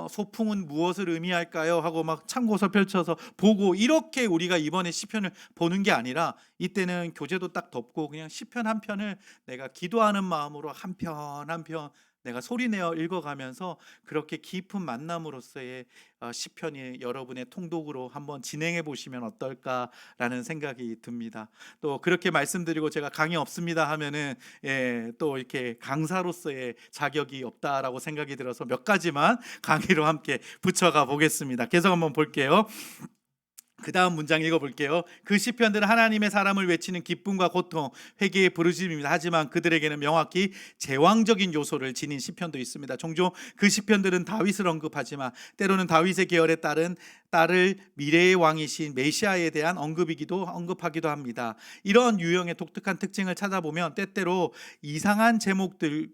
소풍은 무엇을 의미할까요 하고 막 참고서 펼쳐서 보고, 이렇게 우리가 이번에 시편을 보는 게 아니라 이때는 교재도 딱 덮고 그냥 시편 한 편을 내가 기도하는 마음으로 한 편 한 편 내가 소리내어 읽어가면서 그렇게 깊은 만남으로서의 시편이 여러분의 통독으로 한번 진행해 보시면 어떨까라는 생각이 듭니다. 또 그렇게 말씀드리고 제가 강의 없습니다 하면은 또 이렇게 강사로서의 자격이 없다라고 생각이 들어서 몇 가지만 강의로 함께 붙여가 보겠습니다. 계속 한번 볼게요. 그 다음 문장 읽어볼게요. 그 시편들은 하나님의 사람을 외치는 기쁨과 고통, 회개의 부르짖음입니다. 하지만 그들에게는 명확히 제왕적인 요소를 지닌 시편도 있습니다. 종종 그 시편들은 다윗을 언급하지만 때로는 다윗의 계열에 따른 딸을 미래의 왕이신 메시아에 대한 언급하기도 합니다. 이런 유형의 독특한 특징을 찾아보면 때때로 이상한 제목들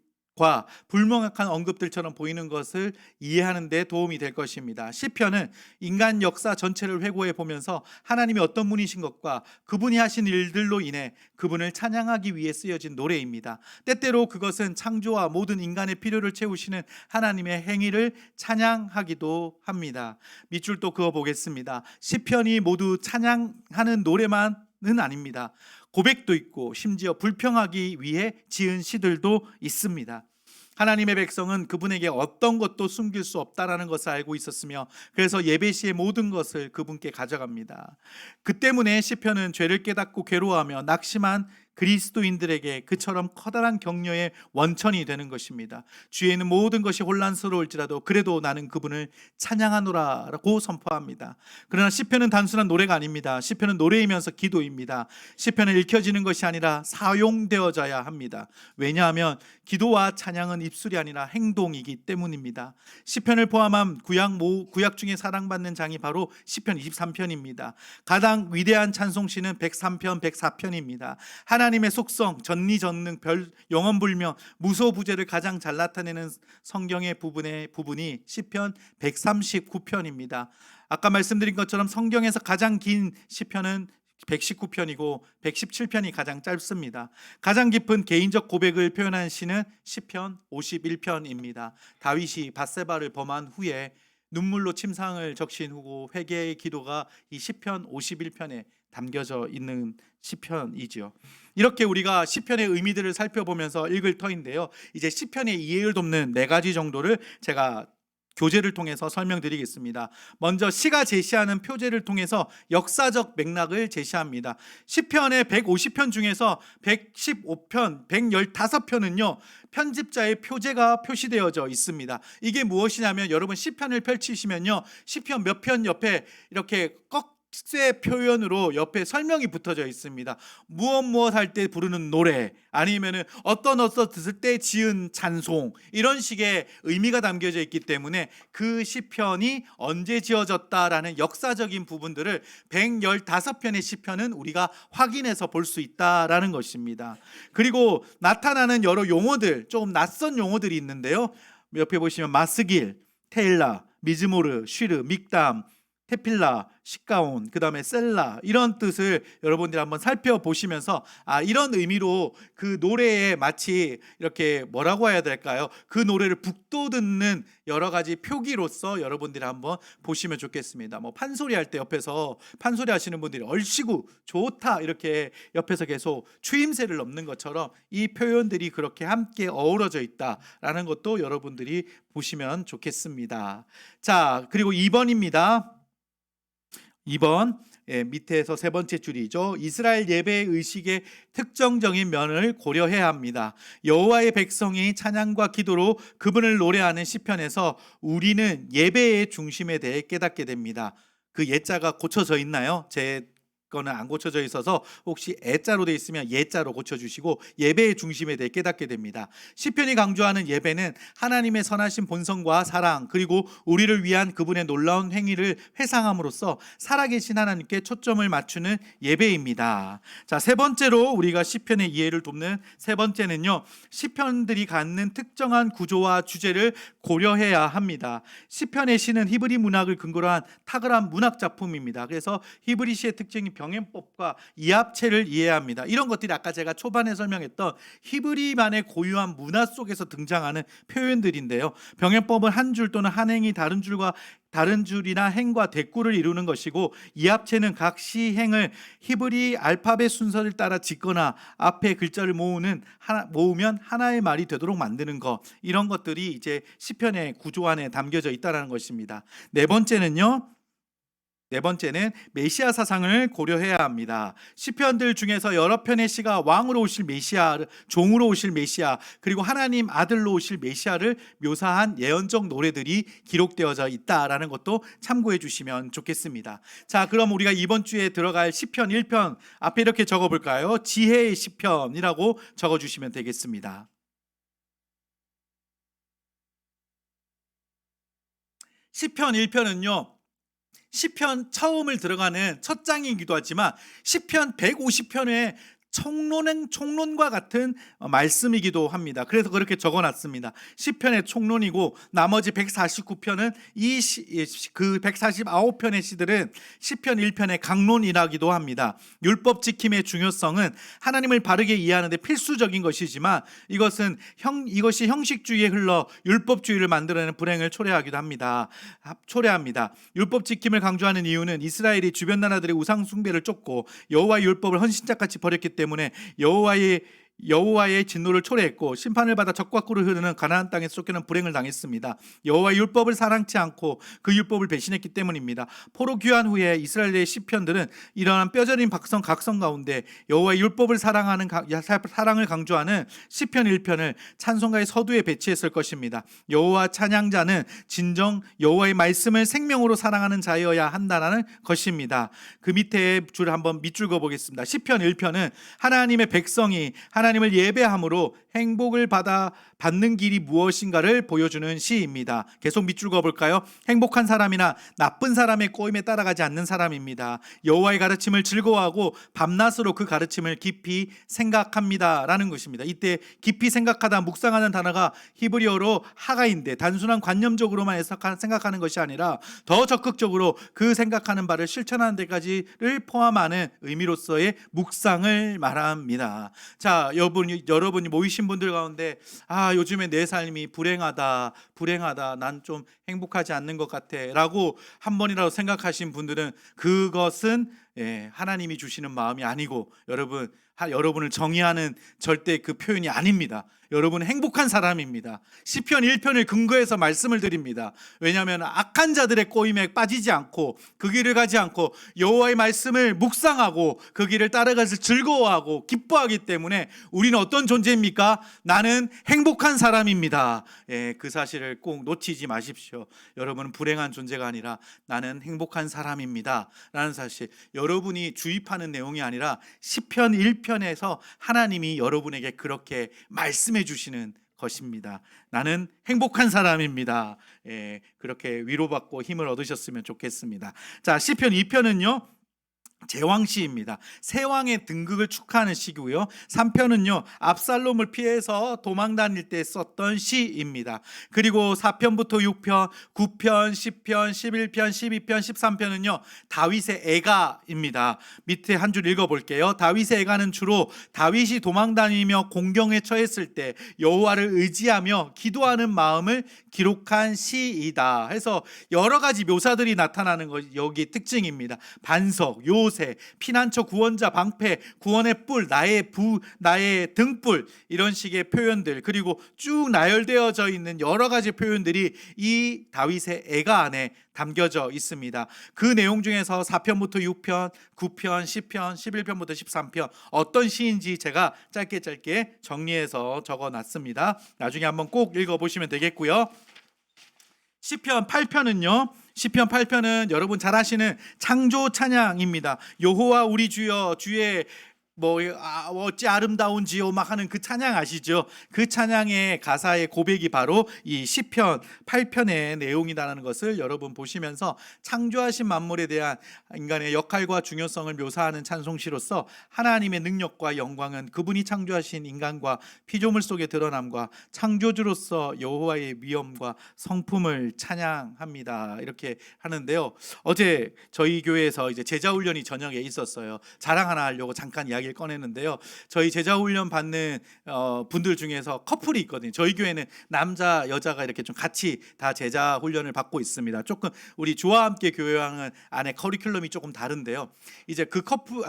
불명확한 언급들처럼 보이는 것을 이해하는 데 도움이 될 것입니다. 시편은 인간 역사 전체를 회고해 보면서 하나님이 어떤 분이신 것과 그분이 하신 일들로 인해 그분을 찬양하기 위해 쓰여진 노래입니다. 때때로 그것은 창조와 모든 인간의 필요를 채우시는 하나님의 행위를 찬양하기도 합니다. 밑줄 또 그어 보겠습니다. 시편이 모두 찬양하는 노래만은 아닙니다. 고백도 있고 심지어 불평하기 위해 지은 시들도 있습니다. 하나님의 백성은 그분에게 어떤 것도 숨길 수 없다라는 것을 알고 있었으며 그래서 예배 시의 모든 것을 그분께 가져갑니다. 그 때문에 시편은 죄를 깨닫고 괴로워하며 낙심한 그리스도인들에게 그처럼 커다란 격려의 원천이 되는 것입니다. 주위에는 모든 것이 혼란스러울지라도 그래도 나는 그분을 찬양하노라라고 선포합니다. 그러나 시편은 단순한 노래가 아닙니다. 시편은 노래이면서 기도입니다. 시편은 읽혀지는 것이 아니라 사용되어져야 합니다. 왜냐하면 기도와 찬양은 입술이 아니라 행동이기 때문입니다. 시편을 포함한 구약 중에 사랑받는 장이 바로 시편 23편입니다. 가장 위대한 찬송시는 103편, 104편입니다. 하나님의 속성, 전리전능, 영원불명, 무소부재를 가장 잘 나타내는 성경의 부분이 시편 139편입니다. 아까 말씀드린 것처럼 성경에서 가장 긴 시편은 119편이고 117편이 가장 짧습니다. 가장 깊은 개인적 고백을 표현한 시는 시편 51편입니다. 다윗이 밧세바를 범한 후에 눈물로 침상을 적신 후고 회개의 기도가 이 시편 51편에 담겨져 있는 시편이죠. 이렇게 우리가 시편의 의미들을 살펴보면서 읽을 터인데요. 이제 시편의 이해를 돕는 4가지 정도를 제가 교재를 통해서 설명드리겠습니다. 먼저 시가 제시하는 표제를 통해서 역사적 맥락을 제시합니다. 시편의 150편 중에서 115편, 115편은요 편집자의 표제가 표시되어져 있습니다. 이게 무엇이냐면 여러분 시편을 펼치시면요 시편 몇 편 옆에 이렇게 세 표현으로 옆에 설명이 붙어져 있습니다. 무엇 할 때 부르는 노래, 아니면은 어떤 듣을 때 지은 찬송, 이런 식의 의미가 담겨져 있기 때문에 그 시편이 언제 지어졌다라는 역사적인 부분들을 115편의 시편은 우리가 확인해서 볼 수 있다라는 것입니다. 그리고 나타나는 여러 용어들, 조금 낯선 용어들이 있는데요. 옆에 보시면 마스길, 테일라, 미즈모르, 쉬르, 믹담, 테필라, 시가온, 그 다음에 셀라, 이런 뜻을 여러분들이 한번 살펴보시면서 이런 의미로 그 노래에 마치 이렇게 뭐라고 해야 될까요? 그 노래를 북돋는 여러 가지 표기로서 여러분들이 한번 보시면 좋겠습니다. 뭐 판소리 할 때 옆에서 판소리 하시는 분들이 얼씨구 좋다 이렇게 옆에서 계속 추임새를 넣는 것처럼 이 표현들이 그렇게 함께 어우러져 있다라는 것도 여러분들이 보시면 좋겠습니다. 자, 그리고 2번입니다. 2번 밑에서 세 번째 줄이죠. 이스라엘 예배 의식의 특정적인 면을 고려해야 합니다. 여호와의 백성이 찬양과 기도로 그분을 노래하는 시편에서 우리는 예배의 중심에 대해 깨닫게 됩니다. 그 예자가 고쳐져 있나요? 제 거는 안 고쳐져 있어서 혹시 애자로 돼 있으면 예자로 고쳐주시고 예배의 중심에 대해 깨닫게 됩니다. 시편이 강조하는 예배는 하나님의 선하신 본성과 사랑, 그리고 우리를 위한 그분의 놀라운 행위를 회상함으로써 살아계신 하나님께 초점을 맞추는 예배입니다. 자, 세 번째로 우리가 시편의 이해를 돕는 세 번째는요, 시편들이 갖는 특정한 구조와 주제를 고려해야 합니다. 시편의 시는 히브리 문학을 근거로 한 탁월한 문학 작품입니다. 그래서 히브리 시의 특징이 병행법과 이합체를 이해합니다. 이런 것들이 아까 제가 초반에 설명했던 히브리만의 고유한 문화 속에서 등장하는 표현들인데요. 병행법은 한 줄 또는 한 행이 다른 줄이나 행과 대꾸를 이루는 것이고, 이합체는 각 시행을 히브리 알파벳 순서를 따라 짓거나 앞에 글자를 모으면 하나의 말이 되도록 만드는 것, 이런 것들이 이제 시편의 구조 안에 담겨져 있다는 것입니다. 네 번째는 메시아 사상을 고려해야 합니다. 시편들 중에서 여러 편의 시가 왕으로 오실 메시아, 종으로 오실 메시아, 그리고 하나님 아들로 오실 메시아를 묘사한 예언적 노래들이 기록되어져 있다라는 것도 참고해 주시면 좋겠습니다. 자, 그럼 우리가 이번 주에 들어갈 시편 1편 앞에 이렇게 적어볼까요? 지혜의 시편이라고 적어주시면 되겠습니다. 시편 1편은요, 시편 처음을 들어가는 첫 장이기도 하지만 시편 150편의 총론과 같은 말씀이기도 합니다. 그래서 그렇게 적어놨습니다. 시편의 총론이고, 나머지 149편은 그 149편의 시들은 시편 1편의 강론이라기도 합니다. 율법 지킴의 중요성은 하나님을 바르게 이해하는 데 필수적인 것이지만 이것이 형식주의에 흘러 율법주의를 만들어내는 불행을 초래합니다. 율법 지킴을 강조하는 이유는 이스라엘이 주변 나라들의 우상 숭배를 쫓고 여호와의 율법을 헌신짝같이 버렸기 때문에 여호와의 진노를 초래했고, 심판을 받아 적과 꿀을 흐르는 가나안 땅에 쫓기는 불행을 당했습니다. 여호와의 율법을 사랑치 않고 그 율법을 배신했기 때문입니다. 포로 귀환 후에 이스라엘의 시편들은 이러한 뼈저린 각성 가운데 여호와의 율법을 사랑을 강조하는 시편 1편을 찬송가의 서두에 배치했을 것입니다. 여호와 찬양자는 진정 여호와의 말씀을 생명으로 사랑하는 자여야 한다는 것입니다. 그 밑에 줄 한번 밑줄 그어보겠습니다. 시편 1편은 하나님의 백성이 하나님을 예배함으로 행복을 받는 길이 무엇인가를 보여주는 시입니다. 계속 밑줄 그어볼까요? 행복한 사람이나 나쁜 사람의 꼬임에 따라가지 않는 사람입니다. 여호와의 가르침을 즐거워하고 밤낮으로 그 가르침을 깊이 생각합니다 라는 것입니다. 이때 깊이 생각하다, 묵상하는 단어가 히브리어로 하가인데, 단순한 관념적으로만 생각하는 것이 아니라 더 적극적으로 그 생각하는 바를 실천하는 데까지를 포함하는 의미로서의 묵상을 말합니다. 자, 여러분이 모이신 분들 가운데 요즘에 내 삶이 불행하다, 난 좀 행복하지 않는 것 같아 라고 한 번이라도 생각하신 분들은 그것은 하나님이 주시는 마음이 아니고 여러분을 정의하는 절대 그 표현이 아닙니다. 여러분은 행복한 사람입니다. 시편 1편을 근거해서 말씀을 드립니다. 왜냐하면 악한 자들의 꼬임에 빠지지 않고 그 길을 가지 않고 여호와의 말씀을 묵상하고 그 길을 따라가서 즐거워하고 기뻐하기 때문에 우리는 어떤 존재입니까? 나는 행복한 사람입니다. 그 사실을 꼭 놓치지 마십시오. 여러분은 불행한 존재가 아니라 나는 행복한 사람입니다 라는 사실, 여러분이 주입하는 내용이 아니라 시편 1편에서 하나님이 여러분에게 그렇게 말씀해 주시는 것입니다. 나는 행복한 사람입니다. 그렇게 위로받고 힘을 얻으셨으면 좋겠습니다. 자, 시편 2편은요, 제왕시입니다. 새 왕의 등극을 축하하는 시고요. 3편은요, 압살롬을 피해서 도망 다닐 때 썼던 시입니다. 그리고 4편부터 6편, 9편, 10편, 11편, 12편, 13편은요 다윗의 애가입니다. 밑에 한 줄 읽어볼게요. 다윗의 애가는 주로 다윗이 도망 다니며 공경에 처했을 때 여호와를 의지하며 기도하는 마음을 기록한 시이다 해서 여러 가지 묘사들이 나타나는 것이 여기 특징입니다. 반석, 요새, 피난처, 구원자, 방패, 구원의 뿔, 나의 등불, 이런 식의 표현들, 그리고 쭉 나열되어져 있는 여러 가지 표현들이 이 다윗의 애가 안에 담겨져 있습니다. 그 내용 중에서 4편부터 6편, 9편, 10편, 11편부터 13편 어떤 시인지 제가 짧게 정리해서 적어놨습니다. 나중에 한번 꼭 읽어보시면 되겠고요. 시편 8편은요. 시편 8편은 여러분 잘 아시는 창조 찬양입니다. 여호와 우리 주여 주의 어찌 아름다운지요 막 하는 그 찬양 아시죠? 그 찬양의 가사의 고백이 바로 이 시편 8편의 내용이라는 것을 여러분 보시면서 창조하신 만물에 대한 인간의 역할과 중요성을 묘사하는 찬송시로서 하나님의 능력과 영광은 그분이 창조하신 인간과 피조물 속에 드러남과 창조주로서 여호와의 위엄과 성품을 찬양합니다. 이렇게 하는데요. 어제 저희 교회에서 이제 제자 훈련이 저녁에 있었어요. 자랑 하나 하려고 잠깐 이야기를 꺼내는데요. 저희 제자 훈련 받는 분들 중에서 커플이 있거든요. 저희 교회는 남자 여자가 이렇게 좀 같이 다 제자 훈련을 받고 있습니다. 조금 우리 주와 함께 교회와는 안에 커리큘럼이 조금 다른데요. 이제 그 커플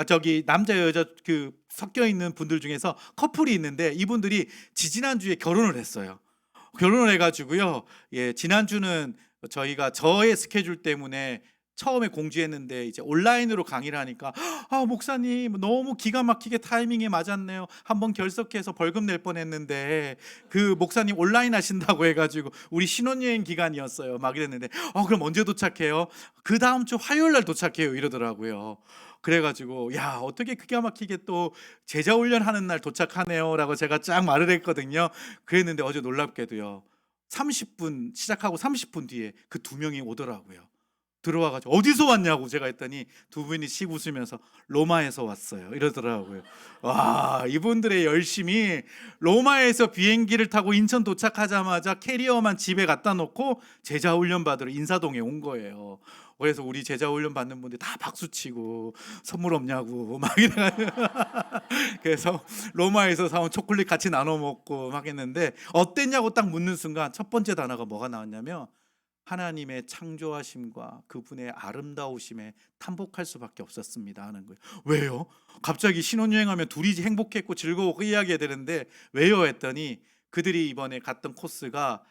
남자 여자 그 섞여 있는 분들 중에서 커플이 있는데 이분들이 지지난주에 결혼을 했어요. 결혼을 해가지고요. 예, 지난주는 저희가 저의 스케줄 때문에 처음에 공지했는데 이제 온라인으로 강의를 하니까 목사님 너무 기가 막히게 타이밍에 맞았네요. 한번 결석해서 벌금 낼 뻔했는데 그 목사님 온라인 하신다고 해가지고 우리 신혼여행 기간이었어요. 막 이랬는데 그럼 언제 도착해요? 그 다음 주 화요일 날 도착해요 이러더라고요. 그래가지고 야 어떻게 기가 막히게 또 제자 훈련 하는 날 도착하네요 라고 제가 쫙 말을 했거든요. 그랬는데 어제 놀랍게도요 30분 시작하고 30분 뒤에 그 두 명이 오더라고요. 들어와가지고 어디서 왔냐고 제가 했더니 두 분이 씩 웃으면서 로마에서 왔어요 이러더라고요. 와, 이분들의 열심이 로마에서 비행기를 타고 인천 도착하자마자 캐리어만 집에 갖다 놓고 제자 훈련 받으러 인사동에 온 거예요. 그래서 우리 제자 훈련 받는 분들 다 박수치고 선물 없냐고 막 이래가지고 그래서 로마에서 사온 초콜릿 같이 나눠 먹고 막 했는데 어땠냐고 딱 묻는 순간 첫 번째 단어가 뭐가 나왔냐면 하나님의 창조하심과 그분의 아름다우심에 탐복할 수밖에 없었습니다 하는 거예요. 왜요? 갑자기 신혼여행하면 둘이 행복했고 즐거웠고 이야기해야 되는데 왜요? 했더니 그들이 이번에 갔던 코스가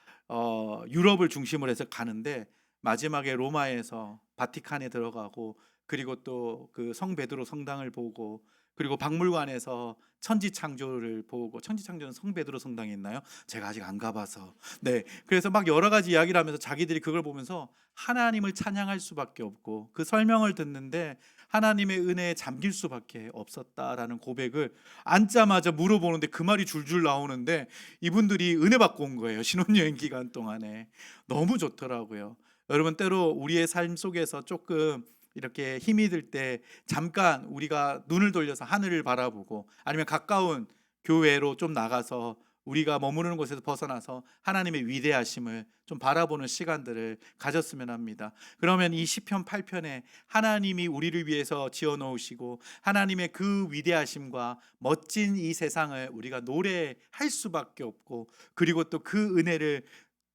유럽을 중심으로 해서 가는데 마지막에 로마에서 바티칸에 들어가고 그리고 또 그 성 베드로 성당을 보고 그리고 박물관에서 천지창조를 보고 천지창조는 성 베드로 성당에 있나요? 제가 아직 안 가봐서 네 그래서 막 여러 가지 이야기를 하면서 자기들이 그걸 보면서 하나님을 찬양할 수밖에 없고 그 설명을 듣는데 하나님의 은혜에 잠길 수밖에 없었다라는 고백을 앉자마자 물어보는데 그 말이 줄줄 나오는데 이분들이 은혜 받고 온 거예요. 신혼여행 기간 동안에 너무 좋더라고요. 여러분 때로 우리의 삶 속에서 조금 이렇게 힘이 들 때 잠깐 우리가 눈을 돌려서 하늘을 바라보고 아니면 가까운 교회로 좀 나가서 우리가 머무르는 곳에서 벗어나서 하나님의 위대하심을 좀 바라보는 시간들을 가졌으면 합니다. 그러면 이 시편 8편에 하나님이 우리를 위해서 지어 놓으시고 하나님의 그 위대하심과 멋진 이 세상을 우리가 노래할 수밖에 없고 그리고 또 그 은혜를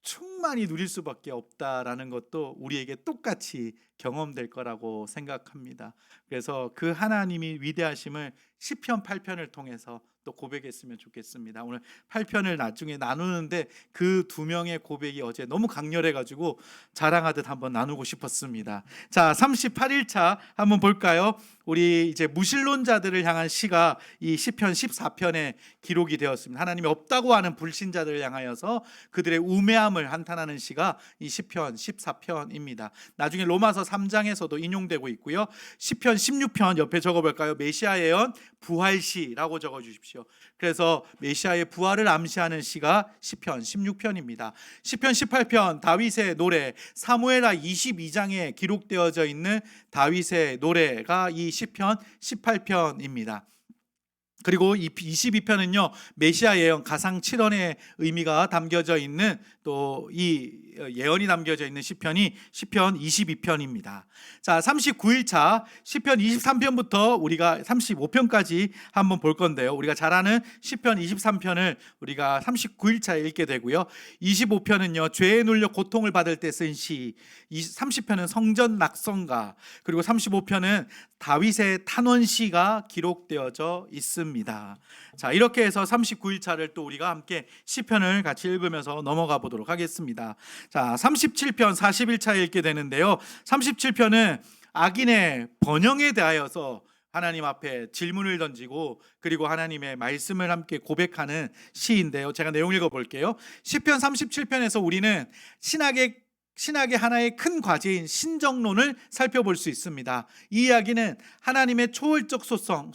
충만히 누릴 수밖에 없다라는 것도 우리에게 똑같이 경험될 거라고 생각합니다. 그래서 그 하나님이 위대하심을 시편 8편을 통해서 또 고백했으면 좋겠습니다. 오늘 8편을 나중에 나누는데 그 두 명의 고백이 어제 너무 강렬해가지고 자랑하듯 한번 나누고 싶었습니다. 자, 38일차 한번 볼까요? 우리 이제 무신론자들을 향한 시가 이 시편 14편에 기록이 되었습니다. 하나님이 없다고 하는 불신자들을 향하여서 그들의 우매함을 한탄하는 시가 이 시편 14편입니다. 나중에 로마서 3장에서도 인용되고 있고요. 시편 16편 옆에 적어볼까요? 메시아 예언 부활시라고 적어주십시오. 것이요. 그래서 메시아의 부활을 암시하는 시가 시편 16편입니다. 시편 18편 다윗의 노래, 사무엘하 22장에 기록되어져 있는 다윗의 노래가 이 시편 18편입니다. 그리고 이 22편은요 메시아 예언 가상 7원의 의미가 담겨져 있는 또 이 예언이 담겨져 있는 시편이 시편 22편입니다. 자, 39일차 시편 23편부터 우리가 35편까지 한번 볼 건데요. 우리가 잘 아는 시편 23편을 우리가 39일차에 읽게 되고요. 25편은요 죄에 눌려 고통을 받을 때 쓴 시, 30편은 성전 낙성가, 그리고 35편은 다윗의 탄원시가 기록되어져 있습니다. 자, 이렇게 해서 39일차를 또 우리가 함께 시편을 같이 읽으면서 넘어가 보도록 하겠습니다. 자, 37편 41차에 읽게 되는데요. 37편은 악인의 번영에 대하여서 하나님 앞에 질문을 던지고 그리고 하나님의 말씀을 함께 고백하는 시인데요. 제가 내용 읽어볼게요. 시편 37편에서 우리는 신학의 하나의 큰 과제인 신정론을 살펴볼 수 있습니다. 이 이야기는 하나님의 초월적 속성,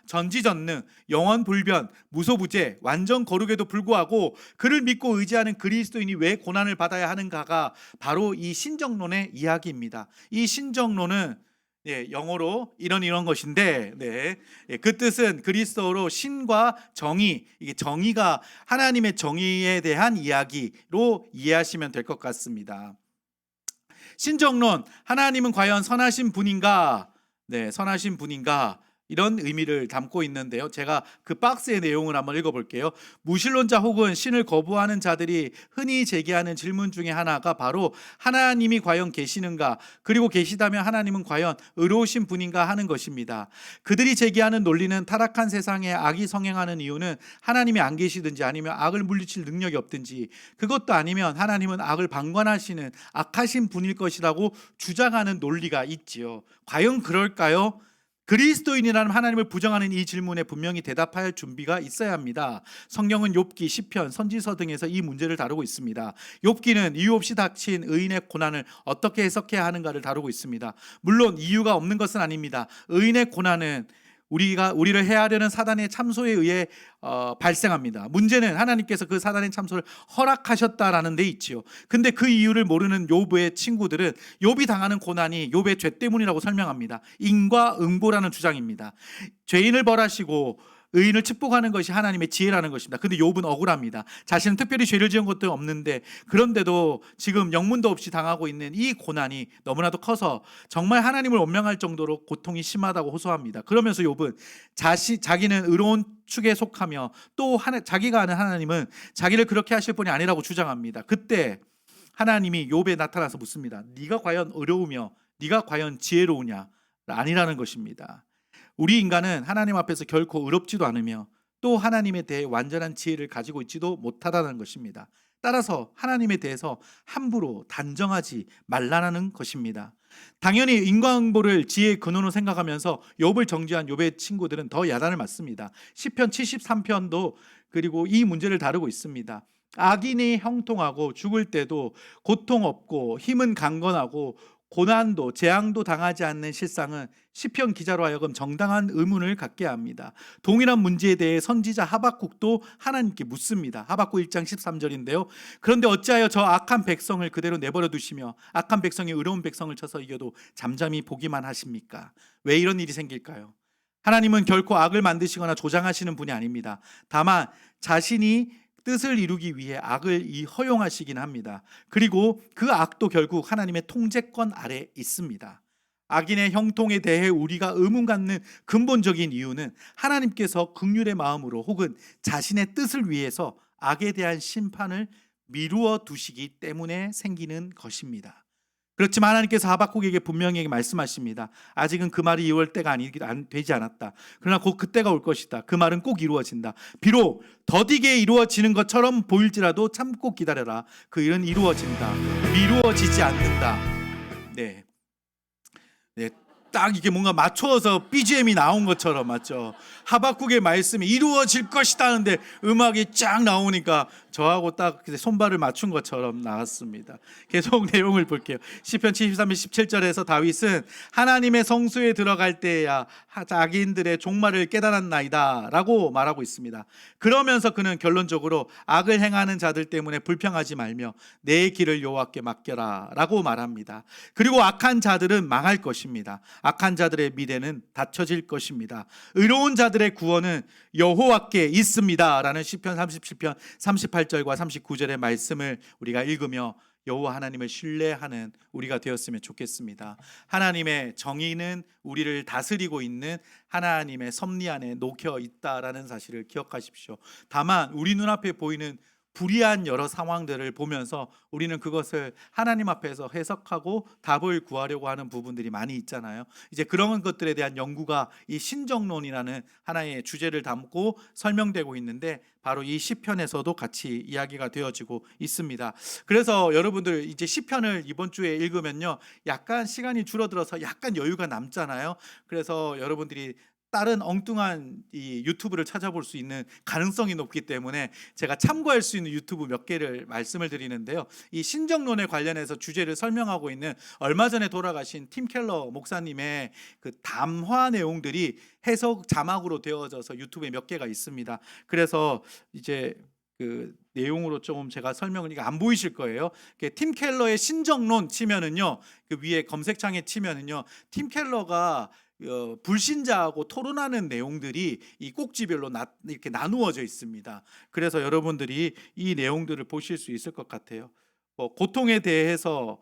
전지전능, 영원불변, 무소부재, 완전 거룩에도 불구하고 그를 믿고 의지하는 그리스도인이 왜 고난을 받아야 하는가가 바로 이 신정론의 이야기입니다. 이 신정론은 영어로 이런 것인데, 그 뜻은 그리스도로 신과 정의, 이게 정의가 하나님의 정의에 대한 이야기로 이해하시면 될 것 같습니다. 신정론, 하나님은 과연 선하신 분인가? 선하신 분인가? 이런 의미를 담고 있는데요. 제가 그 박스의 내용을 한번 읽어볼게요. 무신론자 혹은 신을 거부하는 자들이 흔히 제기하는 질문 중에 하나가 바로 하나님이 과연 계시는가, 그리고 계시다면 하나님은 과연 의로우신 분인가 하는 것입니다. 그들이 제기하는 논리는 타락한 세상에 악이 성행하는 이유는 하나님이 안 계시든지 아니면 악을 물리칠 능력이 없든지, 그것도 아니면 하나님은 악을 방관하시는 악하신 분일 것이라고 주장하는 논리가 있지요. 과연 그럴까요? 그리스도인이라는 하나님을 부정하는 이 질문에 분명히 대답할 준비가 있어야 합니다. 성경은 욥기, 시편, 선지서 등에서 이 문제를 다루고 있습니다. 욥기는 이유 없이 닥친 의인의 고난을 어떻게 해석해야 하는가를 다루고 있습니다. 물론 이유가 없는 것은 아닙니다. 의인의 고난은 우리를 해하려는 사단의 참소에 의해 발생합니다. 문제는 하나님께서 그 사단의 참소를 허락하셨다라는 데 있지요. 근데 그 이유를 모르는 욥의 친구들은 욥이 당하는 고난이 욥의 죄 때문이라고 설명합니다. 인과응보라는 주장입니다. 죄인을 벌하시고 의인을 축복하는 것이 하나님의 지혜라는 것입니다. 근데 욥은 억울합니다. 자신은 특별히 죄를 지은 것도 없는데 그런데도 지금 영문도 없이 당하고 있는 이 고난이 너무나도 커서 정말 하나님을 원망할 정도로 고통이 심하다고 호소합니다. 그러면서 욥은 자기는 의로운 축에 속하며 또 자기가 아는 하나님은 자기를 그렇게 하실 분이 아니라고 주장합니다. 그때 하나님이 욥에 나타나서 묻습니다. 네가 과연 의로우며 네가 과연 지혜로우냐? 아니라는 것입니다. 우리 인간은 하나님 앞에서 결코 의롭지도 않으며 또 하나님에 대해 완전한 지혜를 가지고 있지도 못하다는 것입니다. 따라서 하나님에 대해서 함부로 단정하지 말라는 것입니다. 당연히 인과응보를 지혜의 근원으로 생각하면서 욥을 정죄한 욥의 친구들은 더 야단을 맞습니다. 시편 73편도 그리고 이 문제를 다루고 있습니다. 악인이 형통하고 죽을 때도 고통 없고 힘은 강건하고 고난도 재앙도 당하지 않는 실상은 시편 기자로 하여금 정당한 의문을 갖게 합니다. 동일한 문제에 대해 선지자 하박국도 하나님께 묻습니다. 하박국 1장 13절인데요. 그런데 어찌하여 저 악한 백성을 그대로 내버려 두시며 악한 백성이 의로운 백성을 쳐서 이겨도 잠잠히 보기만 하십니까? 왜 이런 일이 생길까요? 하나님은 결코 악을 만드시거나 조장하시는 분이 아닙니다. 다만 자신이 뜻을 이루기 위해 악을 허용하시긴 합니다. 그리고 그 악도 결국 하나님의 통제권 아래 있습니다. 악인의 형통에 대해 우리가 의문 갖는 근본적인 이유는 하나님께서 긍휼의 마음으로 혹은 자신의 뜻을 위해서 악에 대한 심판을 미루어 두시기 때문에 생기는 것입니다. 그렇지만 하나님께서 하박국에게 분명히 말씀하십니다. 아직은 그 말이 이룰 때가 되지 않았다. 그러나 곧 그때가 올 것이다. 그 말은 꼭 이루어진다. 비록 더디게 이루어지는 것처럼 보일지라도 참고 기다려라. 그 일은 이루어진다. 미루어지지 않는다. 딱 이게 뭔가 맞춰서 BGM이 나온 것처럼 맞죠? 하박국의 말씀이 이루어질 것이다 하는데 음악이 쫙 나오니까 저하고 딱 손발을 맞춘 것처럼 나왔습니다. 계속 내용을 볼게요. 시편 73편 17절에서 다윗은 하나님의 성소에 들어갈 때야 자기인들의 종말을 깨달았나이다 라고 말하고 있습니다. 그러면서 그는 결론적으로 악을 행하는 자들 때문에 불평하지 말며 내 길을 여호와께 맡겨라 라고 말합니다. 그리고 악한 자들은 망할 것입니다. 악한 자들의 미래는 닫혀질 것입니다. 의로운 자들의 구원은 여호와께 있습니다 라는 시편 37편 38절과 39절의 말씀을 우리가 읽으며 여호와 하나님을 신뢰하는 우리가 되었으면 좋겠습니다. 하나님의 정의는 우리를 다스리고 있는 하나님의 섭리 안에 녹혀 있다라는 사실을 기억하십시오. 다만 우리 눈앞에 보이는 불이한 여러 상황들을 보면서 우리는 그것을 하나님 앞에서 해석하고 답을 구하려고 하는 부분들이 많이 있잖아요. 이제 그런 것들에 대한 연구가 이 신정론이라는 하나의 주제를 담고 설명되고 있는데 바로 이 시편에서도 같이 이야기가 되어지고 있습니다. 그래서 여러분들 이제 시편을 이번 주에 읽으면요, 약간 시간이 줄어들어서 약간 여유가 남잖아요. 그래서 여러분들이 다른 엉뚱한 이 유튜브를 찾아볼 수 있는 가능성이 높기 때문에 제가 참고할 수 있는 유튜브 몇 개를 말씀을 드리는데요. 이 신정론에 관련해서 주제를 설명하고 있는 얼마 전에 돌아가신 팀 켈러 목사님의 그 담화 내용들이 해석 자막으로 되어져서 유튜브에 몇 개가 있습니다. 그래서 이제 그 내용으로 조금 제가 설명을, 이게 안 보이실 거예요. 팀 켈러의 신정론 치면은요, 그 위에 검색창에 치면은요, 팀 켈러가 불신자하고 토론하는 내용들이 이 꼭지별로 이렇게 나누어져 있습니다. 그래서 여러분들이 이 내용들을 보실 수 있을 것 같아요. 고통에 대해서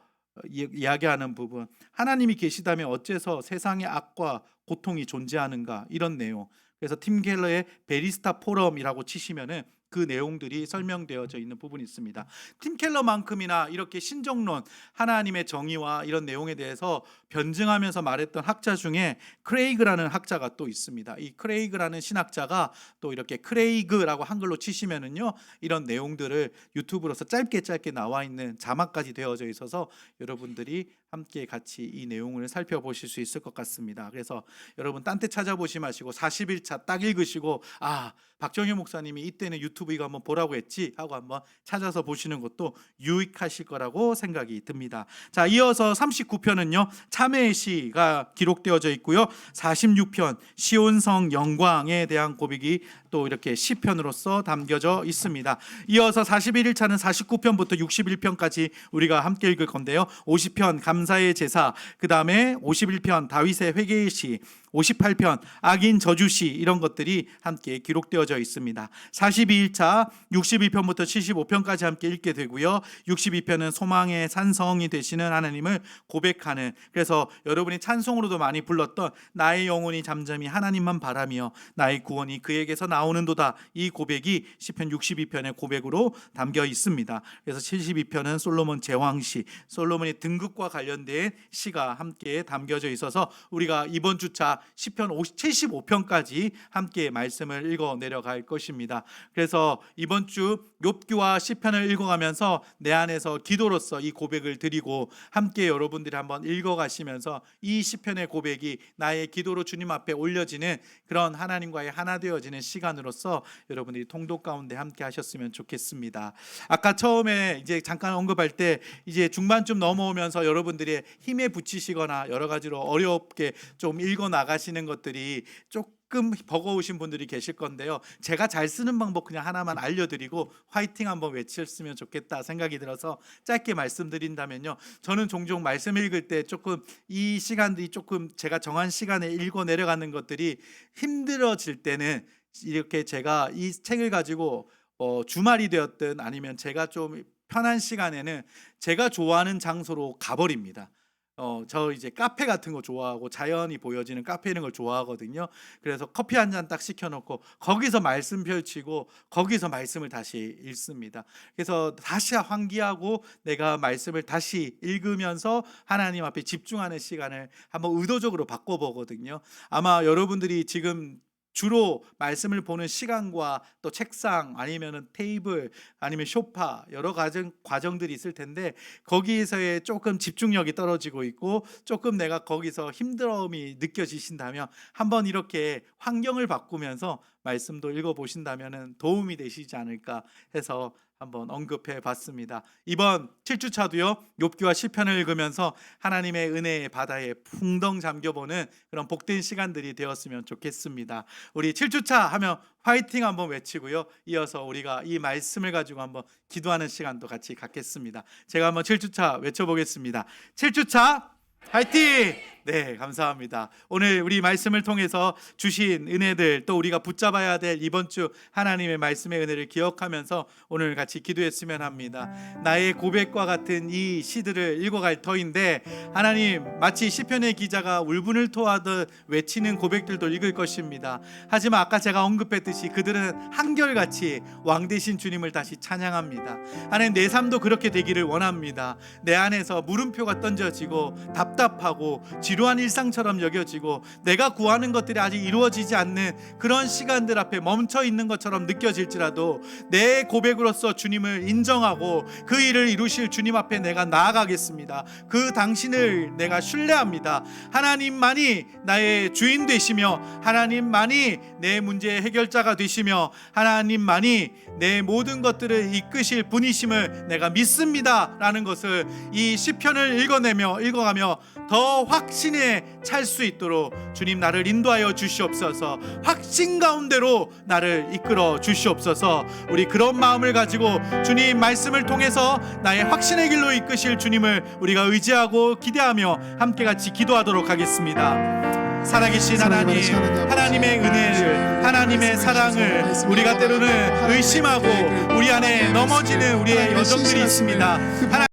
이야기하는 부분, 하나님이 계시다면 어째서 세상의 악과 고통이 존재하는가, 이런 내용. 그래서 팀 켈러의 베리스타 포럼이라고 치시면은 그 내용들이 설명되어져 있는 부분이 있습니다. 팀 켈러만큼이나 이렇게 신정론, 하나님의 정의와 이런 내용에 대해서 변증하면서 말했던 학자 중에 크레이그라는 학자가 또 있습니다. 이 크레이그라는 신학자가 또 이렇게 크레이그라고 한글로 치시면은요, 이런 내용들을 유튜브로서 짧게 나와 있는 자막까지 되어져 있어서 여러분들이 함께 같이 이 내용을 살펴보실 수 있을 것 같습니다. 그래서 여러분 딴 데 찾아보지 마시고 40일차 딱 읽으시고, 아, 박정희 목사님이 이때는 유튜브 이거 한번 보라고 했지 하고 한번 찾아서 보시는 것도 유익하실 거라고 생각이 듭니다. 자, 이어서 39편은요 참회의 시가 기록되어져 있고요, 46편 시온성 영광에 대한 고백이 또 이렇게 시편으로서 담겨져 있습니다. 이어서 41일차는 49편부터 61편까지 우리가 함께 읽을 건데요, 50편 감사의 제사, 그 다음에 51편 다윗의 회개의 시, 58편 악인 저주시, 이런 것들이 함께 기록되어져 있습니다. 42일차 61편부터 75편까지 함께 읽게 되고요, 62편은 소망의 산성이 되시는 하나님을 고백하는, 그래서 여러분이 찬송으로도 많이 불렀던 나의 영혼이 잠잠히 하나님만 바라며 나의 구원이 그에게서 나오는도다, 이 고백이 시편 62편의 고백으로 담겨 있습니다. 그래서 72편은 솔로몬 제왕시, 솔로몬의 등극과 관련된 시가 함께 담겨져 있어서 우리가 이번 주차 시편 75편까지 함께 말씀을 읽어 내려갈 것입니다. 그래서 이번 주 욥기와 시편을 읽어가면서 내 안에서 기도로서 이 고백을 드리고 함께 여러분들이 한번 읽어가시면서 이 시편의 고백이 나의 기도로 주님 앞에 올려지는 그런 하나님과의 하나 되어지는 시간으로서 여러분들이 통독 가운데 함께 하셨으면 좋겠습니다. 아까 처음에 이제 잠깐 언급할 때 이제 중반쯤 넘어오면서 여러분들이 힘에 부치시거나 여러 가지로 어렵게 좀 읽어 나가시는 것들이 조금 버거우신 분들이 계실 건데요, 제가 잘 쓰는 방법 그냥 하나만 알려드리고 화이팅 한번 외쳤으면 좋겠다 생각이 들어서 짧게 말씀드린다면요, 저는 종종 말씀 읽을 때 조금 이 시간들이 조금 제가 정한 시간에 읽어 내려가는 것들이 힘들어질 때는 이렇게 제가 이 책을 가지고 주말이 되었든 아니면 제가 좀 편한 시간에는 제가 좋아하는 장소로 가버립니다. 저 이제 카페 같은 거 좋아하고 자연이 보여지는 카페 이런 걸 좋아하거든요. 그래서 커피 한 잔 딱 시켜놓고 거기서 말씀 펼치고 거기서 말씀을 다시 읽습니다. 그래서 다시 환기하고 내가 말씀을 다시 읽으면서 하나님 앞에 집중하는 시간을 한번 의도적으로 바꿔보거든요. 아마 여러분들이 지금 주로 말씀을 보는 시간과 또 책상 아니면은 테이블 아니면 소파 여러 과정들이 있을 텐데 거기에서의 조금 집중력이 떨어지고 있고 조금 내가 거기서 힘듦이 느껴지신다면 한번 이렇게 환경을 바꾸면서 말씀도 읽어보신다면 도움이 되시지 않을까 해서 한번 언급해 봤습니다. 이번 7주차도요 욥기와 시편을 읽으면서 하나님의 은혜의 바다에 풍덩 잠겨보는 그런 복된 시간들이 되었으면 좋겠습니다. 우리 7주차 하면 화이팅 한번 외치고요, 이어서 우리가 이 말씀을 가지고 한번 기도하는 시간도 같이 갖겠습니다. 제가 한번 7주차 외쳐보겠습니다. 7주차 화이팅! 네, 감사합니다. 오늘 우리 말씀을 통해서 주신 은혜들, 또 우리가 붙잡아야 될 이번 주 하나님의 말씀의 은혜를 기억하면서 오늘 같이 기도했으면 합니다. 나의 고백과 같은 이 시들을 읽어갈 터인데 하나님, 마치 시편의 기자가 울분을 토하듯 외치는 고백들도 읽을 것입니다. 하지만 아까 제가 언급했듯이 그들은 한결같이 왕 되신 주님을 다시 찬양합니다. 하나님, 내 삶도 그렇게 되기를 원합니다. 내 안에서 물음표가 던져지고 답답하고 지루한 일상처럼 여겨지고 내가 구하는 것들이 아직 이루어지지 않는 그런 시간들 앞에 멈춰 있는 것처럼 느껴질지라도 내 고백으로서 주님을 인정하고 그 일을 이루실 주님 앞에 내가 나아가겠습니다. 그 당신을 내가 신뢰합니다. 하나님만이 나의 주인 되시며 하나님만이 내 문제의 해결자가 되시며 하나님만이 내 모든 것들을 이끄실 분이심을 내가 믿습니다 라는 것을 이 시편을 읽어가며 더 확신에 찰 수 있도록 주님 나를 인도하여 주시옵소서. 확신 가운데로 나를 이끌어 주시옵소서. 우리 그런 마음을 가지고 주님 말씀을 통해서 나의 확신의 길로 이끄실 주님을 우리가 의지하고 기대하며 함께 같이 기도하도록 하겠습니다. 살아계신 하나님, 하나님의 은혜를, 하나님의 사랑을 우리가 때로는 의심하고 우리 안에 넘어지는 우리의 여정들이 있습니다.